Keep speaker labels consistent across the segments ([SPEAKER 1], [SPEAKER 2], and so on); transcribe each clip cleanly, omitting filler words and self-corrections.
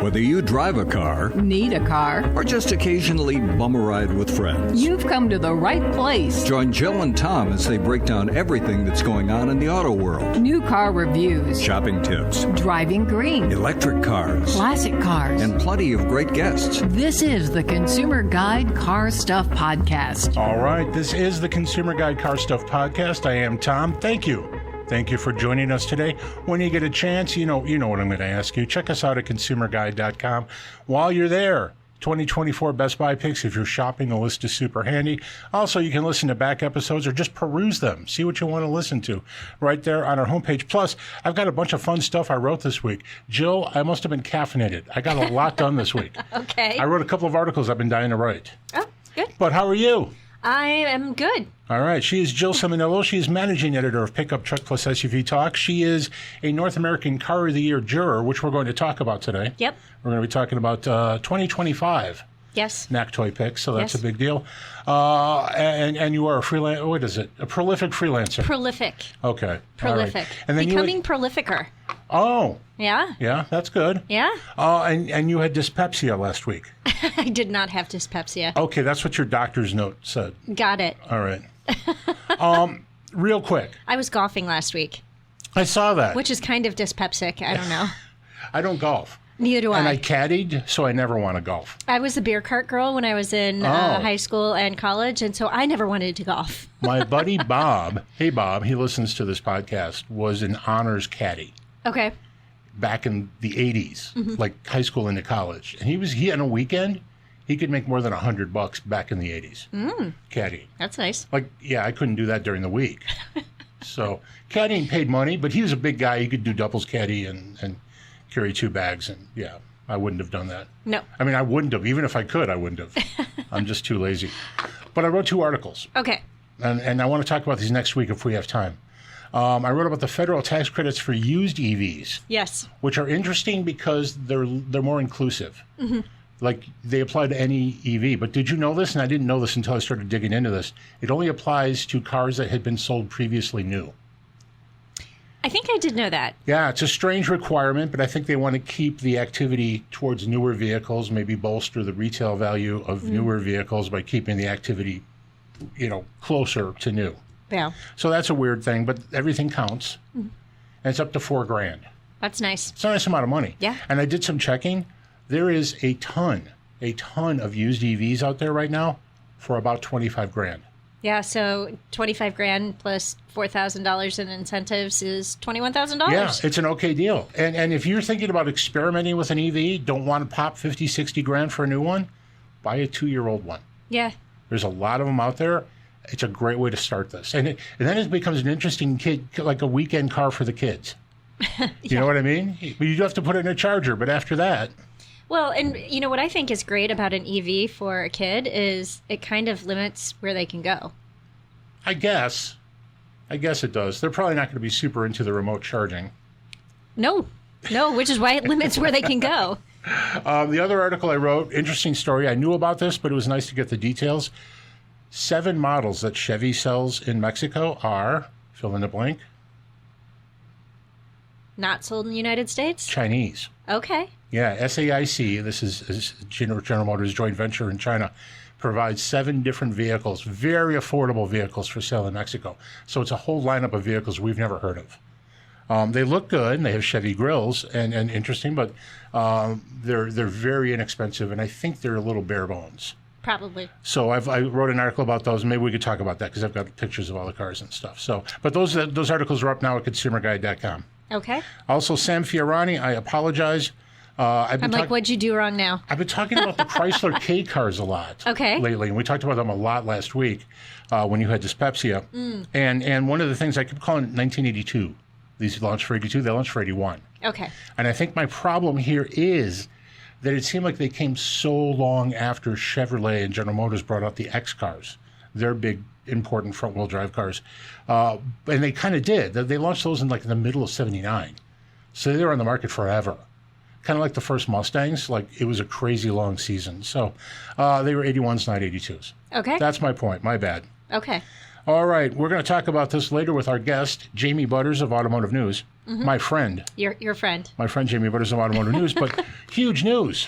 [SPEAKER 1] Whether you drive a car,
[SPEAKER 2] need a car,
[SPEAKER 1] or just occasionally bum a ride with friends,
[SPEAKER 2] you've come to the right place.
[SPEAKER 1] Join Jill and Tom as they break down everything that's going on in the auto world.
[SPEAKER 2] New car reviews,
[SPEAKER 1] Shopping tips,
[SPEAKER 2] driving green,
[SPEAKER 1] electric cars,
[SPEAKER 2] classic cars,
[SPEAKER 1] and plenty of great guests.
[SPEAKER 2] This is the Consumer Guide Car Stuff Podcast.
[SPEAKER 3] All right, this is the Consumer Guide Car Stuff Podcast. I am Tom. Thank you. Thank you for joining us today. When you get a chance, you know what I'm going to ask you. Check us out at consumerguide.com. While you're there, 2024 Best Buy picks. If you're shopping, the list is super handy. Also, you can listen to back episodes or just peruse them. See what you want to listen to right there on our homepage. Plus, I've got a bunch of fun stuff I wrote this week. Jill, I must have been caffeinated. I got a lot done this week.
[SPEAKER 4] Okay.
[SPEAKER 3] I wrote a couple of articles I've been dying to write.
[SPEAKER 4] Oh, good.
[SPEAKER 3] But how are you?
[SPEAKER 4] I am good.
[SPEAKER 3] All right. She is Jill Ciminillo. She is managing editor of Pickup Truck Plus SUV Talk. She is a North American Car of the Year juror, which we're going to talk about today.
[SPEAKER 4] Yep.
[SPEAKER 3] We're going to be talking about 2025.
[SPEAKER 4] Yes.
[SPEAKER 3] NACTOY picks, so that's
[SPEAKER 4] Yes.
[SPEAKER 3] a big deal. And you are a freelance. What is it? A prolific freelancer.
[SPEAKER 4] Prolific.
[SPEAKER 3] Okay.
[SPEAKER 4] Prolific.
[SPEAKER 3] All right. And then
[SPEAKER 4] Becoming prolificer.
[SPEAKER 3] Oh.
[SPEAKER 4] Yeah.
[SPEAKER 3] Yeah, that's good.
[SPEAKER 4] Yeah.
[SPEAKER 3] And you had dyspepsia last week.
[SPEAKER 4] I did not have dyspepsia.
[SPEAKER 3] Okay, that's what your doctor's note said.
[SPEAKER 4] Got it.
[SPEAKER 3] All right. Real quick.
[SPEAKER 4] I was golfing last week,
[SPEAKER 3] I saw that.
[SPEAKER 4] which is kind of dyspeptic. I don't know.
[SPEAKER 3] I don't golf.
[SPEAKER 4] Neither do
[SPEAKER 3] And I
[SPEAKER 4] I.
[SPEAKER 3] caddied, so I never want to golf.
[SPEAKER 4] I was a beer cart girl when I was in high school and college, and so I never wanted to golf.
[SPEAKER 3] My buddy Bob, hey Bob, he listens to this podcast, was an honors caddy
[SPEAKER 4] Okay.
[SPEAKER 3] back in the 80s, like high school into college. And he on a weekend, he could make more than $100 back in the 80s caddying.
[SPEAKER 4] That's nice.
[SPEAKER 3] Like, yeah, I couldn't do that during the week. So caddying paid money, but he was a big guy. He could do doubles caddy and carry 2 bags. And yeah, I wouldn't have done that.
[SPEAKER 4] No.
[SPEAKER 3] I mean, I wouldn't have. Even if I could, I wouldn't have. I'm just too lazy. But I wrote 2 articles.
[SPEAKER 4] Okay.
[SPEAKER 3] And I want to talk about these next week if we have time. I wrote about the federal tax credits for used EVs,
[SPEAKER 4] Yes.
[SPEAKER 3] which are interesting because they're more inclusive. Like they apply to any EV. But did you know this? And I didn't know this until I started digging into this. It only applies to cars that had been sold previously new.
[SPEAKER 4] I think I did know that.
[SPEAKER 3] Yeah, it's a strange requirement, but I think they want to keep the activity towards newer vehicles, maybe bolster the retail value of newer vehicles by keeping the activity, closer to new.
[SPEAKER 4] Yeah.
[SPEAKER 3] So that's a weird thing, but everything counts. And it's up to $4,000.
[SPEAKER 4] That's nice.
[SPEAKER 3] It's a nice amount of money.
[SPEAKER 4] Yeah.
[SPEAKER 3] And I did some checking. There is a ton of used EVs out there right now for about $25,000.
[SPEAKER 4] Yeah, so $25,000 plus $4,000 in incentives is $21,000.
[SPEAKER 3] Yeah, it's an okay deal. And if you're thinking about experimenting with an EV, don't want to pop 50, 60 grand for a new one, buy a 2-year-old one.
[SPEAKER 4] Yeah.
[SPEAKER 3] There's a lot of them out there. It's a great way to start this. And then it becomes an interesting like a weekend car for the kids. You know what I mean? But you do have to put it in a charger, but after that...
[SPEAKER 4] Well, and what I think is great about an EV for a kid is it kind of limits where they can go.
[SPEAKER 3] I guess it does. They're probably not going to be super into the remote charging.
[SPEAKER 4] No, which is why it limits where they can go.
[SPEAKER 3] The other article I wrote, interesting story. I knew about this, but it was nice to get the details. 7 models that Chevy sells in Mexico are, fill in the blank,
[SPEAKER 4] Not sold in the United States?
[SPEAKER 3] Chinese.
[SPEAKER 4] Okay.
[SPEAKER 3] Yeah, SAIC, this is General Motors' joint venture in China, provides 7 different vehicles, very affordable vehicles for sale in Mexico. So it's a whole lineup of vehicles we've never heard of. They look good, and they have Chevy grills, and interesting, but they're very inexpensive, and I think they're a little bare bones.
[SPEAKER 4] Probably.
[SPEAKER 3] So I wrote an article about those. Maybe we could talk about that because I've got pictures of all the cars and stuff. So, but those articles are up now at consumerguide.com.
[SPEAKER 4] Okay.
[SPEAKER 3] Also, Sam Fiorani, I apologize.
[SPEAKER 4] I'm like, what'd you do wrong now?
[SPEAKER 3] I've been talking about the Chrysler K cars a lot lately, and we talked about them a lot last week when you had dyspepsia. And one of the things I kept calling 1982. These launched for 82, they launched for 81.
[SPEAKER 4] Okay.
[SPEAKER 3] And I think my problem here is that it seemed like they came so long after Chevrolet and General Motors brought out the X cars, their big, important front-wheel drive cars. And they kind of did. They launched those in the middle of 79. So they were on the market forever. Kind of like the first Mustangs. Like, it was a crazy long season. So they were 81s, not 82s.
[SPEAKER 4] Okay.
[SPEAKER 3] That's my point. My bad.
[SPEAKER 4] Okay.
[SPEAKER 3] All right. We're going to talk about this later with our guest, Jamie Butters of Automotive News. My friend.
[SPEAKER 4] Your friend.
[SPEAKER 3] My friend Jamie Butters of Automotive News, but huge news.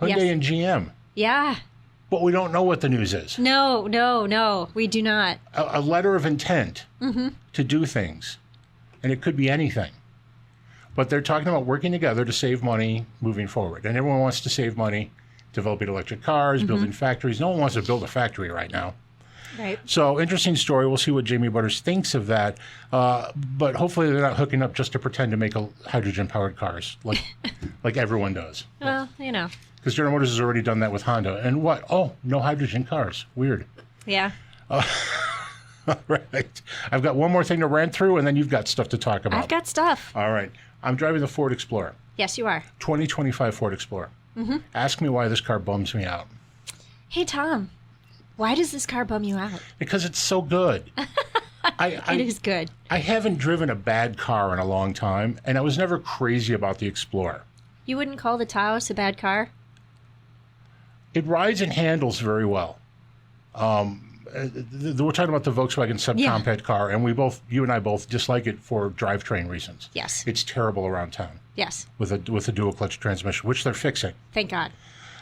[SPEAKER 3] Hyundai and GM.
[SPEAKER 4] Yeah.
[SPEAKER 3] But we don't know what the news is.
[SPEAKER 4] No, we do not.
[SPEAKER 3] A letter of intent to do things. And it could be anything. But they're talking about working together to save money moving forward. And everyone wants to save money, developing electric cars, building factories. No one wants to build a factory right now.
[SPEAKER 4] Right.
[SPEAKER 3] So, interesting story. We'll see what Jamie Butters thinks of that. But hopefully they're not hooking up just to pretend to make hydrogen-powered cars like everyone does.
[SPEAKER 4] Well,
[SPEAKER 3] Because General Motors has already done that with Honda. And what? Oh, no hydrogen cars. Weird.
[SPEAKER 4] Yeah.
[SPEAKER 3] All right. I've got one more thing to rant through, and then you've got stuff to talk about.
[SPEAKER 4] I've got stuff.
[SPEAKER 3] All right. I'm driving the Ford Explorer.
[SPEAKER 4] Yes, you are.
[SPEAKER 3] 2025 Ford Explorer. Ask me why this car bums me out.
[SPEAKER 4] Hey, Tom. Why does this car bum you out?
[SPEAKER 3] Because it's so good.
[SPEAKER 4] It is good.
[SPEAKER 3] I haven't driven a bad car in a long time, and I was never crazy about the Explorer.
[SPEAKER 4] You wouldn't call the Taos a bad car?
[SPEAKER 3] It rides and handles very well. We're talking about the Volkswagen subcompact car, and you and I both dislike it for drivetrain reasons.
[SPEAKER 4] Yes.
[SPEAKER 3] It's terrible around town.
[SPEAKER 4] Yes.
[SPEAKER 3] With a dual clutch transmission, which they're fixing.
[SPEAKER 4] Thank God.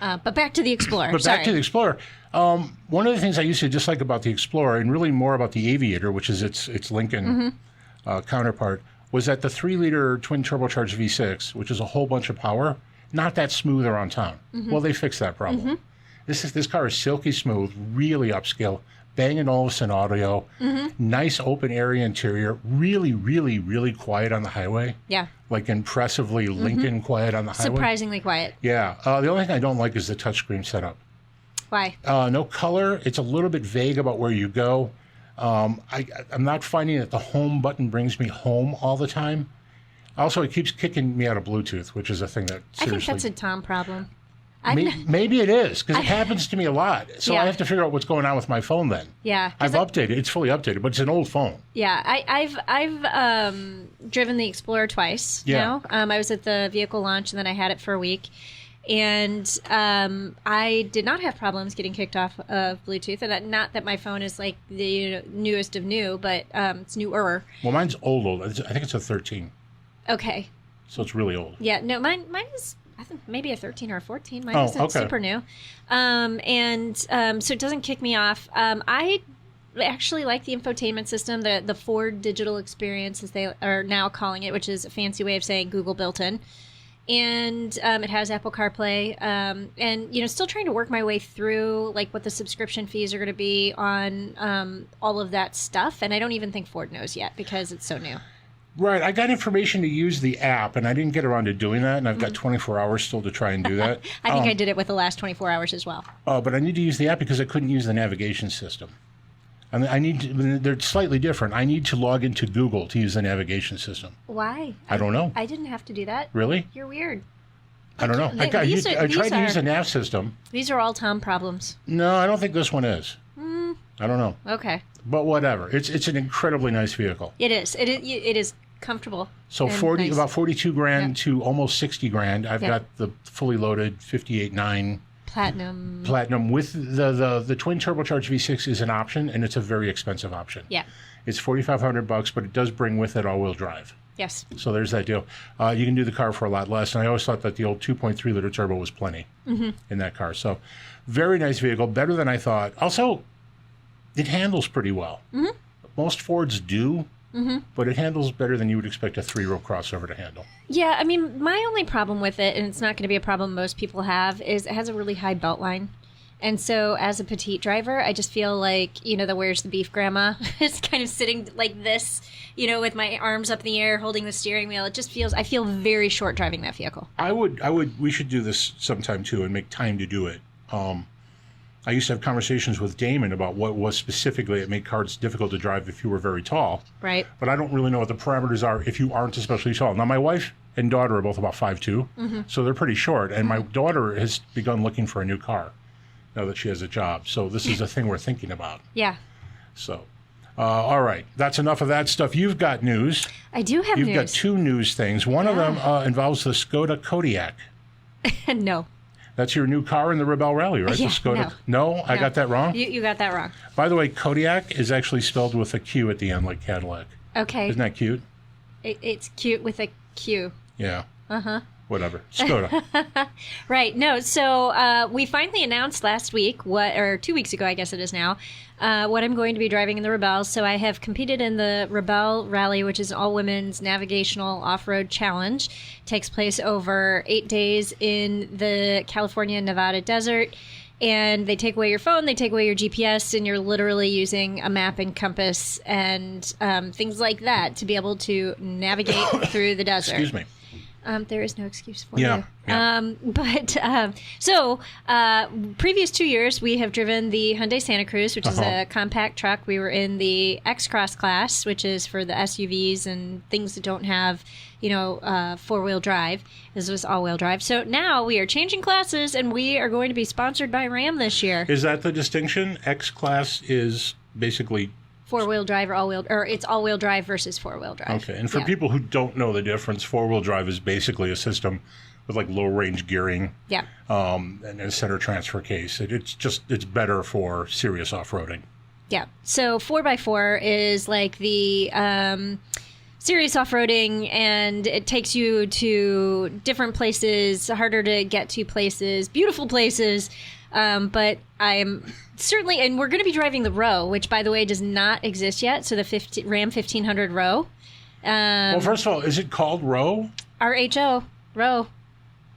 [SPEAKER 4] But back to the Explorer.
[SPEAKER 3] But back to the Explorer. One of the things I used to dislike about the Explorer, and really more about the Aviator, which is its Lincoln counterpart, was that the 3-liter twin turbocharged V6, which is a whole bunch of power, not that smooth around town. Well, they fixed that problem. This car is silky smooth, really upscale, Bang & Olufsen audio, nice open area interior, really, really, really quiet on the highway. Yeah. Like impressively Lincoln quiet on the highway.
[SPEAKER 4] Surprisingly quiet.
[SPEAKER 3] Yeah. The only thing I don't like is the touchscreen setup.
[SPEAKER 4] Why?
[SPEAKER 3] No color. It's a little bit vague about where you go. I'm not finding that the home button brings me home all the time. Also, it keeps kicking me out of Bluetooth, which is a thing that seriously...
[SPEAKER 4] I think that's a Tom problem.
[SPEAKER 3] Maybe it is, because it happens to me a lot. So I have to figure out what's going on with my phone then.
[SPEAKER 4] Yeah.
[SPEAKER 3] I've updated. It's fully updated, but it's an old phone.
[SPEAKER 4] Yeah. I've driven the Explorer twice now. I was at the vehicle launch, and then I had it for a week. And I did not have problems getting kicked off of Bluetooth. And not that my phone is like the newest of new, but it's newer.
[SPEAKER 3] Well, mine's old. I think it's a 13.
[SPEAKER 4] Okay.
[SPEAKER 3] So it's really old.
[SPEAKER 4] Yeah. No, mine is... I think maybe a 13 or a 14. Mine isn't super new. So it doesn't kick me off. I actually like the infotainment system, the Ford digital experience, as they are now calling it, which is a fancy way of saying Google built-in. And it has Apple CarPlay. And, still trying to work my way through, like, what the subscription fees are going to be on all of that stuff. And I don't even think Ford knows yet because it's so new.
[SPEAKER 3] Right. I got information to use the app, and I didn't get around to doing that, and I've got 24 hours still to try and do that.
[SPEAKER 4] I think I did it with the last 24 hours as well.
[SPEAKER 3] But I need to use the app because I couldn't use the navigation system. And they're slightly different. I need to log into Google to use the navigation system.
[SPEAKER 4] Why?
[SPEAKER 3] I don't know.
[SPEAKER 4] I didn't have to do that.
[SPEAKER 3] Really?
[SPEAKER 4] You're weird.
[SPEAKER 3] I don't know. I tried to use the nav system.
[SPEAKER 4] These are all Tom problems.
[SPEAKER 3] No, I don't think this one is. I don't know.
[SPEAKER 4] Okay.
[SPEAKER 3] But whatever. It's an incredibly nice vehicle.
[SPEAKER 4] It is. It is comfortable.
[SPEAKER 3] So
[SPEAKER 4] nice.
[SPEAKER 3] About $42,000 to almost $60,000. I've got the fully loaded 58.9 Platinum with the twin turbocharged V6 is an option, and it's a very expensive option. Yeah. It's $4,500, but it does bring with it all-wheel drive.
[SPEAKER 4] Yes.
[SPEAKER 3] So there's that deal. You can do the car for a lot less, and I always thought that the old 2.3 liter turbo was plenty in that car. So very nice vehicle, better than I thought. Also, it handles pretty well. Most Fords do. But it handles better than you would expect a 3-row crossover to handle. Yeah,
[SPEAKER 4] I mean, my only problem with it, and it's not going to be a problem most people have, is it has a really high belt line. And so as a petite driver, I just feel like, the where's the beef grandma? It's kind of sitting like this, with my arms up in the air, holding the steering wheel. It just I feel very short driving that vehicle.
[SPEAKER 3] We should do this sometime too and make time to do it. I used to have conversations with Damon about what was specifically it made cars difficult to drive if you were very tall. Right. But I don't really know what the parameters are if you aren't especially tall. Now, my wife and daughter are both about 5'2", so they're pretty short. And my daughter has begun looking for a new car now that she has a job. So this is a thing we're thinking about. Yeah. So, all right. That's enough of that stuff. You've got news.
[SPEAKER 4] I do have news.
[SPEAKER 3] You've got 2 news things. One of them involves the Skoda Kodiaq.
[SPEAKER 4] No.
[SPEAKER 3] That's your new car in the Rebelle Rally, right?
[SPEAKER 4] Yeah,
[SPEAKER 3] the Skoda. No, I got that wrong?
[SPEAKER 4] You got that wrong.
[SPEAKER 3] By the way, Kodiaq is actually spelled with a Q at the end, like Cadillac.
[SPEAKER 4] Okay.
[SPEAKER 3] Isn't that cute?
[SPEAKER 4] It's cute with a Q.
[SPEAKER 3] Yeah. Whatever. Skoda.
[SPEAKER 4] Right. No. So we finally announced last week, or 2 weeks ago, I guess it is now, what I'm going to be driving in the Rebelle. So I have competed in the Rebelle Rally, which is an all-women's navigational off-road challenge. It takes place over 8 days in the California and Nevada desert. And they take away your phone, they take away your GPS, and you're literally using a map and compass and things like that to be able to navigate through the desert.
[SPEAKER 3] Excuse me.
[SPEAKER 4] There is no excuse for you. So previous 2 years, we have driven the Hyundai Santa Cruz, which is a compact truck. We were in the X-Cross class, which is for the SUVs and things that don't have, four-wheel drive. This was all-wheel drive. So now we are changing classes, and we are going to be sponsored by Ram this year.
[SPEAKER 3] Is that the distinction? X-Class is basically...
[SPEAKER 4] four-wheel drive or all-wheel, or it's all-wheel drive versus four-wheel drive.
[SPEAKER 3] Okay, and for people who don't know the difference, four-wheel drive is basically a system with like low-range gearing, and a center transfer case. It's better for serious off-roading. Yeah.
[SPEAKER 4] So 4x4 is like the serious off-roading, and it takes you to different places, harder to get to places, beautiful places. But I'm certainly, and we're going to be driving the Row, which, by the way, does not exist yet. So the Ram 1500 Row.
[SPEAKER 3] Well, first of all, is it called Row?
[SPEAKER 4] RHO, Row.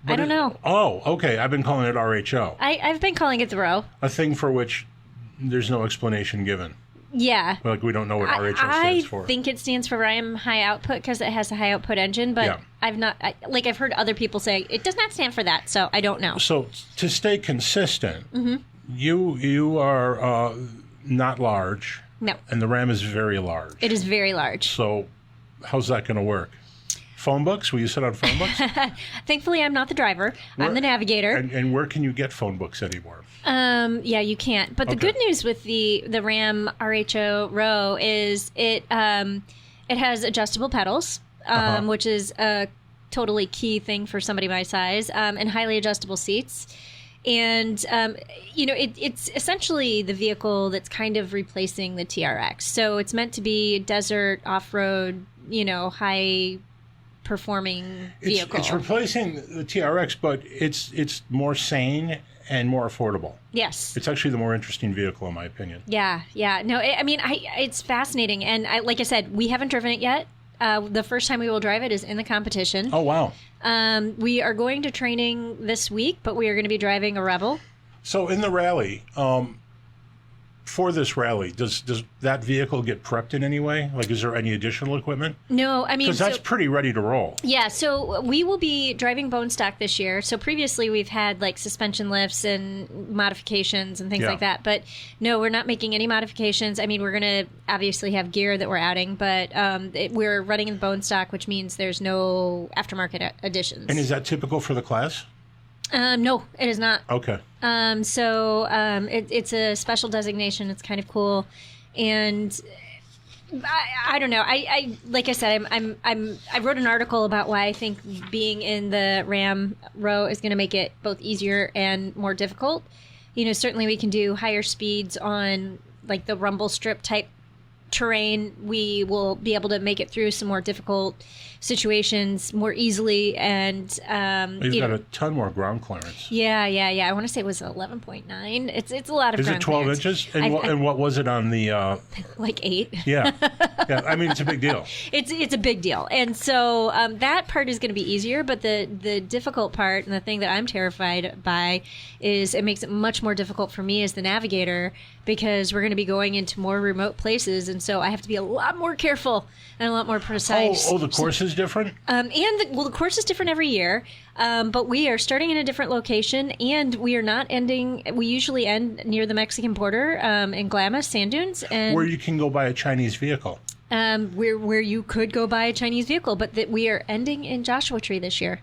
[SPEAKER 4] But I don't know.
[SPEAKER 3] Oh, okay. I've been calling it RHO.
[SPEAKER 4] I've been calling it the Row.
[SPEAKER 3] A thing for which there's no explanation given.
[SPEAKER 4] Yeah.
[SPEAKER 3] Like, we don't know what RHO stands for.
[SPEAKER 4] I think it stands for Ram High Output because it has a high output engine, but I've heard other people say it does not stand for that, so I don't know.
[SPEAKER 3] So to stay consistent, you are not large.
[SPEAKER 4] No.
[SPEAKER 3] And the Ram is very large.
[SPEAKER 4] It is very large.
[SPEAKER 3] So how's that going to work? Phone books? Will you sit on phone books?
[SPEAKER 4] Thankfully, I'm not the driver. I'm the navigator.
[SPEAKER 3] And where can you get phone books anymore?
[SPEAKER 4] Yeah, you can't. But the good news with the Ram RHO Row is it has adjustable pedals, which is a totally key thing for somebody my size, and highly adjustable seats. And, it's essentially the vehicle that's kind of replacing the TRX. So it's meant to be desert, off-road, high performing vehicle.
[SPEAKER 3] It's replacing the TRX, but it's more sane and more affordable.
[SPEAKER 4] Yes.
[SPEAKER 3] It's actually the more interesting vehicle, in my opinion.
[SPEAKER 4] Yeah. No, it's fascinating. And like I said, we haven't driven it yet. The first time we will drive it is in the competition.
[SPEAKER 3] Oh, wow.
[SPEAKER 4] We are going to training this week, but we are going to be driving a Rebelle.
[SPEAKER 3] So in the rally, for this rally, does that vehicle get prepped in any way? Like, is there any additional equipment?
[SPEAKER 4] No, because
[SPEAKER 3] that's pretty ready to roll.
[SPEAKER 4] Yeah, so we will be driving bone stock this year. So previously we've had like suspension lifts and modifications and things like that. But no, we're not making any modifications. I mean, we're going to obviously have gear that we're adding, but we're running in bone stock, which means there's no aftermarket additions.
[SPEAKER 3] And is that typical for the class?
[SPEAKER 4] No, it is not.
[SPEAKER 3] Okay.
[SPEAKER 4] It's a special designation. It's kind of cool, and I don't know. I like I said, I wrote an article about why I think being in the Ram Row is going to make it both easier and more difficult. Certainly we can do higher speeds on like the rumble strip type terrain. We will be able to make it through some more difficult situations more easily, and
[SPEAKER 3] you've got a ton more ground clearance.
[SPEAKER 4] Yeah. I want to say it was 11.9. It's a lot of.
[SPEAKER 3] Is it 12 inches? And what was it on the?
[SPEAKER 4] Like 8.
[SPEAKER 3] Yeah. I mean, it's a big deal.
[SPEAKER 4] It's a big deal, and so that part is going to be easier. But the difficult part, and the thing that I'm terrified by, is it makes it much more difficult for me as the navigator, because we're going to be going into more remote places, and so I have to be a lot more careful and a lot more precise.
[SPEAKER 3] Oh, the course is different?
[SPEAKER 4] The course is different every year, but we are starting in a different location, and we are not ending. We usually end near the Mexican border in Glamis, Sand Dunes. And
[SPEAKER 3] where you can go buy a Chinese vehicle.
[SPEAKER 4] Where you could go buy a Chinese vehicle, but that we are ending in Joshua Tree this year.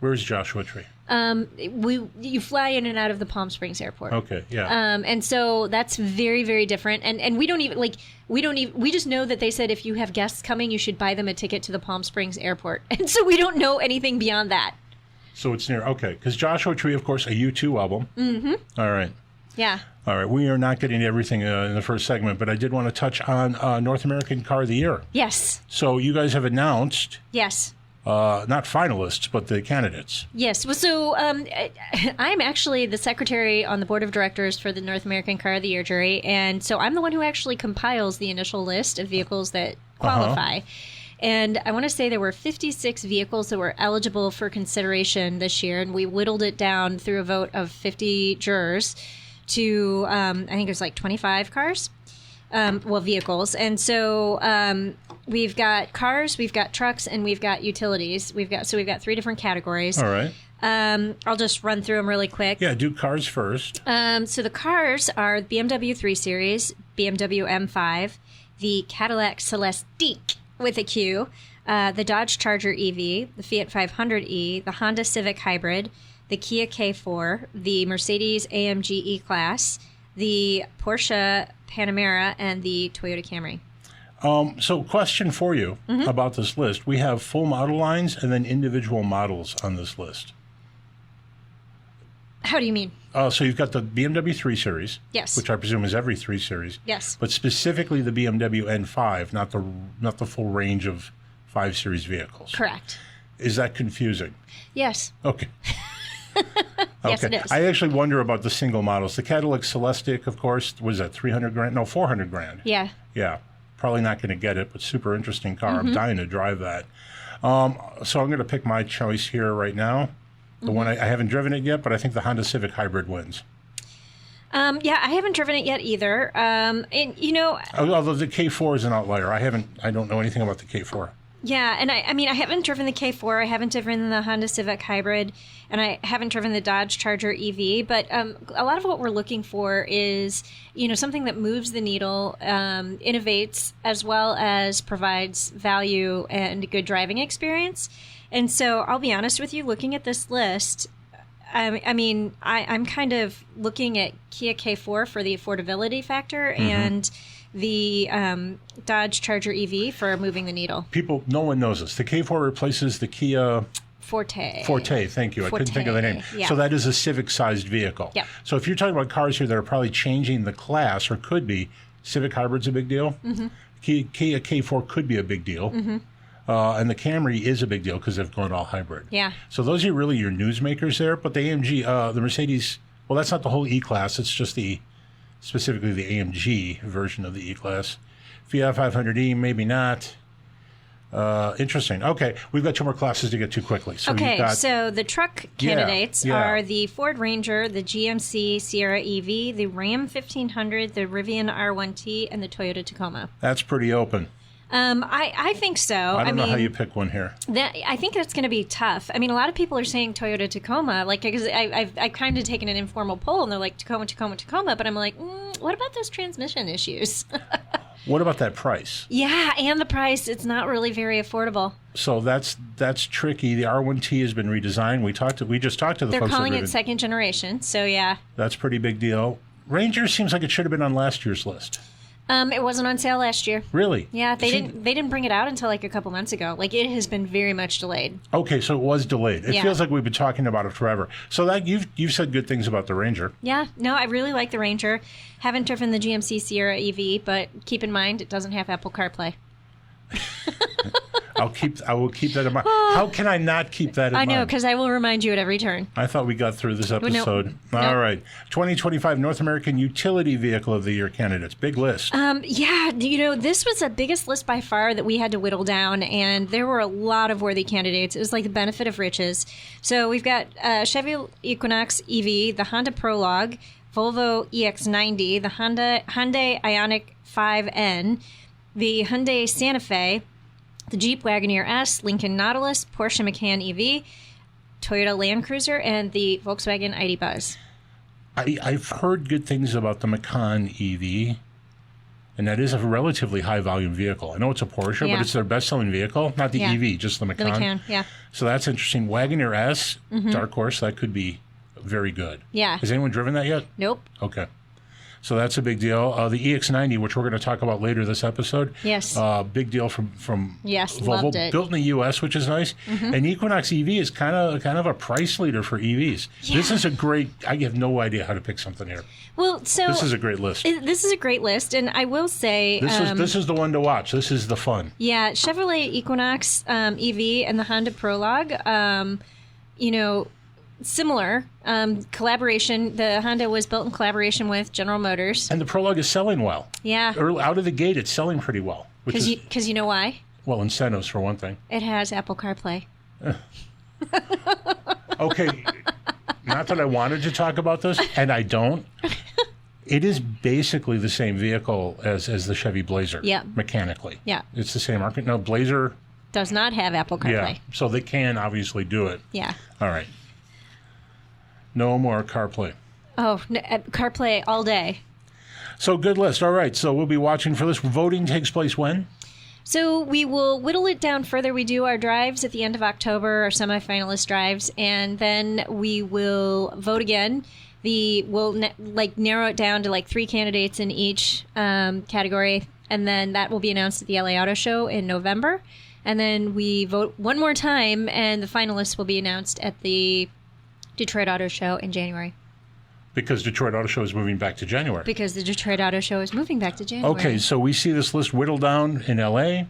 [SPEAKER 3] Where's Joshua Tree?
[SPEAKER 4] You fly in and out of the Palm Springs airport.
[SPEAKER 3] Okay, yeah.
[SPEAKER 4] And so that's very, very different. And we just know that they said if you have guests coming, you should buy them a ticket to the Palm Springs airport. And so we don't know anything beyond that.
[SPEAKER 3] So it's near, okay. Because Joshua Tree, of course, a U2 album. Mm-hmm. All right.
[SPEAKER 4] Yeah.
[SPEAKER 3] All right. We are not getting to everything in the first segment, but I did want to touch on North American Car of the Year.
[SPEAKER 4] Yes.
[SPEAKER 3] So you guys have announced.
[SPEAKER 4] Yes.
[SPEAKER 3] Not finalists, but the candidates.
[SPEAKER 4] Yes. Well, so I'm actually the secretary on the board of directors for the North American Car of the Year jury, and so I'm the one who actually compiles the initial list of vehicles that qualify. And I want to say there were 56 vehicles that were eligible for consideration this year, and we whittled it down through a vote of 50 jurors to, I think it was like 25 cars. Vehicles. And so we've got cars, we've got trucks, and we've got utilities. We've got 3 different categories.
[SPEAKER 3] All right.
[SPEAKER 4] I'll just run through them really quick.
[SPEAKER 3] Yeah, do cars first.
[SPEAKER 4] So the cars are BMW 3 Series, BMW M5, the Cadillac Celestiq with a Q, the Dodge Charger EV, the Fiat 500e, the Honda Civic Hybrid, the Kia K4, the Mercedes AMG E-Class, the Porsche Panamera, and the Toyota Camry.
[SPEAKER 3] So question for you about this list. We have full model lines and then individual models on this list.
[SPEAKER 4] How do you mean?
[SPEAKER 3] So you've got the BMW 3 Series,
[SPEAKER 4] yes,
[SPEAKER 3] which I presume is every 3 Series.
[SPEAKER 4] Yes.
[SPEAKER 3] But specifically the BMW N5, not the full range of 5 Series vehicles.
[SPEAKER 4] Correct.
[SPEAKER 3] Is that confusing?
[SPEAKER 4] Yes.
[SPEAKER 3] Okay.
[SPEAKER 4] Yes,
[SPEAKER 3] okay.
[SPEAKER 4] it is.
[SPEAKER 3] I actually wonder about the single models. The Cadillac Celestiq, of course, was that $300,000? No, $400,000.
[SPEAKER 4] Yeah.
[SPEAKER 3] Yeah. Probably not going to get it, but super interesting car. I'm dying to drive that. So I'm going to pick my choice here right now. The one I haven't driven it yet, but I think the Honda Civic Hybrid wins.
[SPEAKER 4] Yeah, I haven't driven it yet either. And
[SPEAKER 3] although the K4 is an outlier, I don't know anything about the K4.
[SPEAKER 4] Yeah, and I haven't driven the K4, I haven't driven the Honda Civic Hybrid, and I haven't driven the Dodge Charger EV, but a lot of what we're looking for is, something that moves the needle, innovates, as well as provides value and a good driving experience. And so I'll be honest with you, looking at this list, I'm kind of looking at Kia K4 for the affordability factor and the Dodge Charger EV for moving the needle.
[SPEAKER 3] No one knows this. The K4 replaces the Kia
[SPEAKER 4] Forte.
[SPEAKER 3] Thank you. I couldn't think of the name.
[SPEAKER 4] Yeah.
[SPEAKER 3] So that is a Civic-sized vehicle.
[SPEAKER 4] Yep.
[SPEAKER 3] So if you're talking about cars here that are probably changing the class, or could be, Civic Hybrid's a big deal. Kia K4 could be a big deal. And the Camry is a big deal because they've gone all hybrid.
[SPEAKER 4] Yeah.
[SPEAKER 3] So those are really your newsmakers there. But the AMG, the Mercedes, well, that's not the whole E-Class. It's just specifically the AMG version of the E-Class. Fiat 500e, maybe not. Interesting. Okay, we've got 2 more classes to get to quickly. So
[SPEAKER 4] so the truck candidates are the Ford Ranger, the GMC Sierra EV, the Ram 1500, the Rivian R1T, and the Toyota Tacoma.
[SPEAKER 3] That's pretty open.
[SPEAKER 4] I think so.
[SPEAKER 3] I don't know how you pick one here.
[SPEAKER 4] I think that's going to be tough. I mean, a lot of people are saying Toyota Tacoma, because I've kind of taken an informal poll, and they're like Tacoma, but I'm like, what about those transmission issues?
[SPEAKER 3] What about that price?
[SPEAKER 4] Yeah, and the price, it's not really very affordable.
[SPEAKER 3] So that's tricky. The R1T has been redesigned. We just talked to the folks.
[SPEAKER 4] They're calling it second generation, so yeah. That's
[SPEAKER 3] a pretty big deal. Ranger seems like it should have been on last year's list.
[SPEAKER 4] It wasn't on sale last year.
[SPEAKER 3] Really?
[SPEAKER 4] Yeah, they didn't bring it out until like a couple months ago. Like, it has been very much delayed.
[SPEAKER 3] Okay, so it was delayed. It feels like we've been talking about it forever. So that you've said good things about the Ranger.
[SPEAKER 4] Yeah, no, I really like the Ranger. Haven't driven the GMC Sierra EV, but keep in mind it doesn't have Apple CarPlay.
[SPEAKER 3] I will keep that in mind. How can I not keep that in mind?
[SPEAKER 4] I know, because I will remind you at every turn.
[SPEAKER 3] I thought we got through this episode.
[SPEAKER 4] No.
[SPEAKER 3] All right. 2025 North American Utility Vehicle of the Year candidates. Big list.
[SPEAKER 4] Yeah, this was the biggest list by far that we had to whittle down, and there were a lot of worthy candidates. It was like the benefit of riches. So we've got Chevy Equinox EV, the Honda Prologue, Volvo EX90, the Hyundai Ioniq 5N, the Hyundai Santa Fe, the Jeep Wagoneer S, Lincoln Nautilus, Porsche Macan EV, Toyota Land Cruiser, and the Volkswagen ID Buzz.
[SPEAKER 3] I've heard good things about the Macan EV, and that is a relatively high-volume vehicle. I know it's a Porsche, but it's their best-selling vehicle. Not the EV, just the Macan.
[SPEAKER 4] The Macan, yeah.
[SPEAKER 3] So that's interesting. Wagoneer S, Dark Horse, that could be very good.
[SPEAKER 4] Yeah.
[SPEAKER 3] Has anyone driven that yet?
[SPEAKER 4] Nope.
[SPEAKER 3] Okay. So that's a big deal. The EX90, which we're going to talk about later this episode.
[SPEAKER 4] Yes.
[SPEAKER 3] Big deal from
[SPEAKER 4] yes,
[SPEAKER 3] Volvo.
[SPEAKER 4] loved it.
[SPEAKER 3] Built in the U.S., which is nice.
[SPEAKER 4] Mm-hmm.
[SPEAKER 3] And Equinox EV is kind of a price leader for EVs.
[SPEAKER 4] Yeah.
[SPEAKER 3] This is a great. I have no idea how to pick something here.
[SPEAKER 4] Well, so
[SPEAKER 3] this is a great list.
[SPEAKER 4] This is a great list, and I will say
[SPEAKER 3] this is the one to watch. This is the fun.
[SPEAKER 4] Yeah, Chevrolet Equinox EV and the Honda Prologue. Similar collaboration. The Honda was built in collaboration with General Motors.
[SPEAKER 3] And the Prologue is selling well.
[SPEAKER 4] Yeah.
[SPEAKER 3] Out of the gate, it's selling pretty well.
[SPEAKER 4] Because you know why?
[SPEAKER 3] Well, incentives for one thing.
[SPEAKER 4] It has Apple CarPlay.
[SPEAKER 3] Okay. Not that I wanted to talk about this, and I don't. It is basically the same vehicle as the Chevy Blazer.
[SPEAKER 4] Yeah.
[SPEAKER 3] Mechanically.
[SPEAKER 4] Yeah.
[SPEAKER 3] It's the same market. No, Blazer
[SPEAKER 4] does not have Apple CarPlay.
[SPEAKER 3] Yeah. So they can obviously do it.
[SPEAKER 4] Yeah.
[SPEAKER 3] All right. No more CarPlay.
[SPEAKER 4] Oh, no, CarPlay all day.
[SPEAKER 3] So good list. All right. So we'll be watching for this. Voting takes place when?
[SPEAKER 4] So we will whittle it down further. We do our drives at the end of October, our semi-finalist drives, and then we will vote again. We'll narrow it down to like 3 candidates in each category, and then that will be announced at the LA Auto Show in November. And then we vote one more time, and the finalists will be announced at the Detroit Auto Show in January.
[SPEAKER 3] Because Detroit Auto Show is moving back to January.
[SPEAKER 4] Because the Detroit Auto Show is moving back to January.
[SPEAKER 3] Okay, so we see this list whittled down in LA,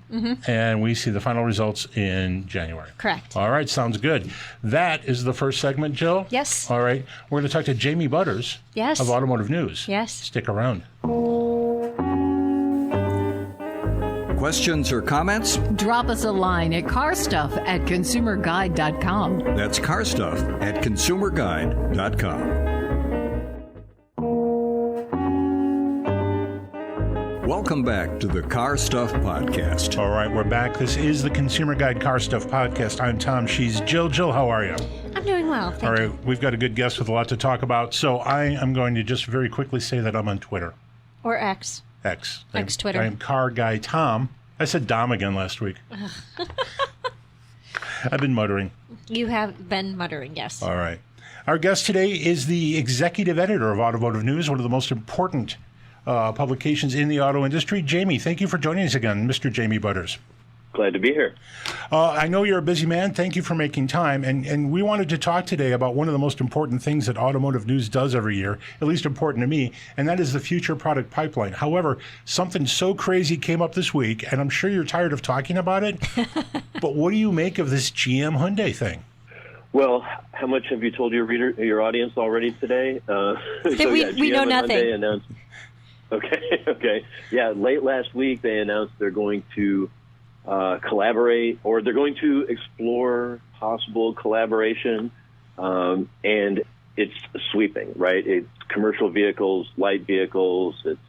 [SPEAKER 3] and we see the final results in January.
[SPEAKER 4] Correct.
[SPEAKER 3] All right, sounds good. That is the first segment, Jill.
[SPEAKER 4] Yes.
[SPEAKER 3] All right, we're going to talk to Jamie Butters
[SPEAKER 4] Yes.
[SPEAKER 3] of Automotive News.
[SPEAKER 4] Yes.
[SPEAKER 3] Stick around.
[SPEAKER 1] Questions or comments?
[SPEAKER 2] Drop us a line at carstuff@consumerguide.com.
[SPEAKER 1] That's carstuff@consumerguide.com. Welcome back to the Car Stuff Podcast.
[SPEAKER 3] All right, we're back. This is the Consumer Guide Car Stuff Podcast. I'm Tom. She's Jill. Jill, how are you?
[SPEAKER 4] I'm doing well. Thank
[SPEAKER 3] All right,
[SPEAKER 4] you.
[SPEAKER 3] we've got a good guest with a lot to talk about. So I am going to just very quickly say that I'm on Twitter.
[SPEAKER 4] Or X.
[SPEAKER 3] X.
[SPEAKER 4] X-Twitter.
[SPEAKER 3] I am Car Guy Tom. I said Dom again last week. I've been muttering.
[SPEAKER 4] You have been muttering, yes.
[SPEAKER 3] All right. Our guest today is the executive editor of Automotive News, one of the most important publications in the auto industry. Jamie, thank you for joining us again, Mr. Jamie Butters.
[SPEAKER 5] Glad to be here.
[SPEAKER 3] I know you're a busy man. Thank you for making time. And we wanted to talk today about one of the most important things that Automotive News does every year, at least important to me, and that is the future product pipeline. However, something so crazy came up this week, and I'm sure you're tired of talking about it, but what do you make of this GM Hyundai thing?
[SPEAKER 5] Well, how much have you told your audience already today?
[SPEAKER 4] We know nothing.
[SPEAKER 5] Okay. Yeah, late last week they announced they're going to collaborate, or they're going to explore possible collaboration, and it's sweeping, right? It's commercial vehicles, light vehicles, it's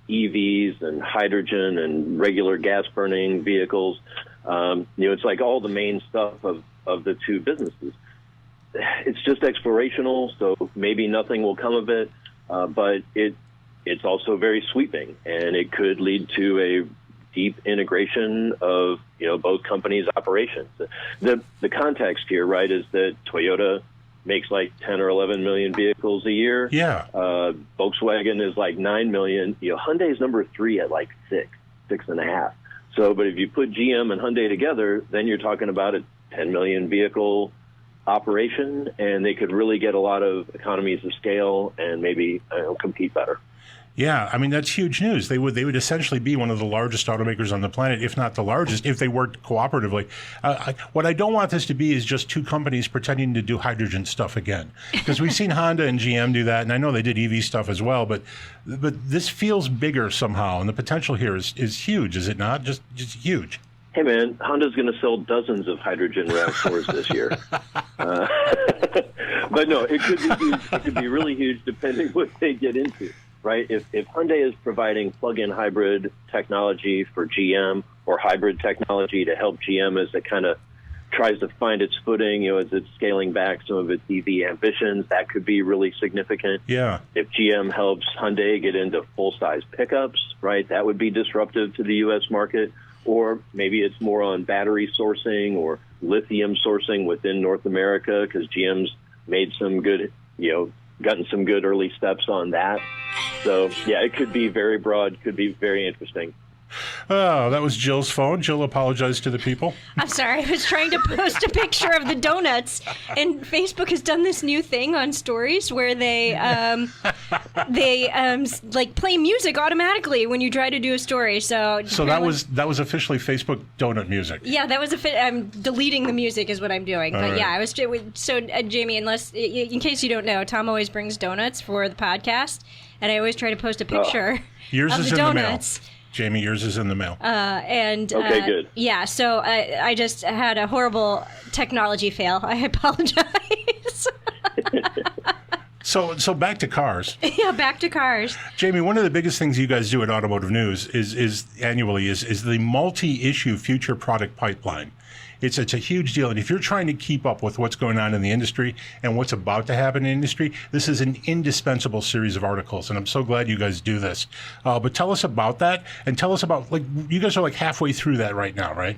[SPEAKER 5] EVs and hydrogen and regular gas-burning vehicles. It's like all the main stuff of the two businesses. It's just explorational, so maybe nothing will come of it, but it's also very sweeping, and it could lead to a deep integration of both companies' operations. The context here, right, is that Toyota makes like 10 or 11 million vehicles a year.
[SPEAKER 3] Yeah.
[SPEAKER 5] Volkswagen is like 9 million. Hyundai's number 3 at like 6.5. So, but if you put GM and Hyundai together, then you're talking about a 10 million vehicle operation, and they could really get a lot of economies of scale and maybe compete better.
[SPEAKER 3] Yeah, I mean, that's huge news. They would essentially be one of the largest automakers on the planet, if not the largest, if they worked cooperatively. What I don't want this to be is just two companies pretending to do hydrogen stuff again, because we've seen Honda and GM do that, and I know they did EV stuff as well, but this feels bigger somehow, and the potential here is huge, is it not? Just huge.
[SPEAKER 5] Hey, man, Honda's going to sell dozens of hydrogen RAV4s this year. But no, it could be huge. It could be really huge depending what they get into. Right? If Hyundai is providing plug-in hybrid technology for GM, or hybrid technology to help GM as it kind of tries to find its footing, as it's scaling back some of its EV ambitions, that could be really significant.
[SPEAKER 3] Yeah.
[SPEAKER 5] If GM helps Hyundai get into full-size pickups, right, that would be disruptive to the U.S. market. Or maybe it's more on battery sourcing or lithium sourcing within North America, because GM's made some good, gotten some good early steps on that. So, yeah, it could be very broad, could be very interesting.
[SPEAKER 3] Oh, that was Jill's phone. Jill apologized to the people.
[SPEAKER 4] I'm sorry. I was trying to post a picture of the donuts, and Facebook has done this new thing on stories where they like play music automatically when you try to do a story. So
[SPEAKER 3] that was officially Facebook donut music.
[SPEAKER 4] Yeah, that was I'm deleting the music is what I'm doing. But yeah, I was Jamie. Unless in case you don't know, Tom always brings donuts for the podcast, and I always try to post a picture
[SPEAKER 3] Yours
[SPEAKER 4] of
[SPEAKER 3] is
[SPEAKER 4] the
[SPEAKER 3] in
[SPEAKER 4] donuts.
[SPEAKER 3] The mail. Jamie, yours is in the mail.
[SPEAKER 5] Okay, good.
[SPEAKER 4] Yeah, so I just had a horrible technology fail. I apologize.
[SPEAKER 3] So back to cars.
[SPEAKER 4] Yeah, back to cars.
[SPEAKER 3] Jamie, one of the biggest things you guys do at Automotive News is annually is the multi-issue future product pipeline. It's a huge deal. And if you're trying to keep up with what's going on in the industry and what's about to happen in the industry, this is an indispensable series of articles. And I'm so glad you guys do this. But tell us about that, and tell us about, like, you guys are like halfway through that right now, right?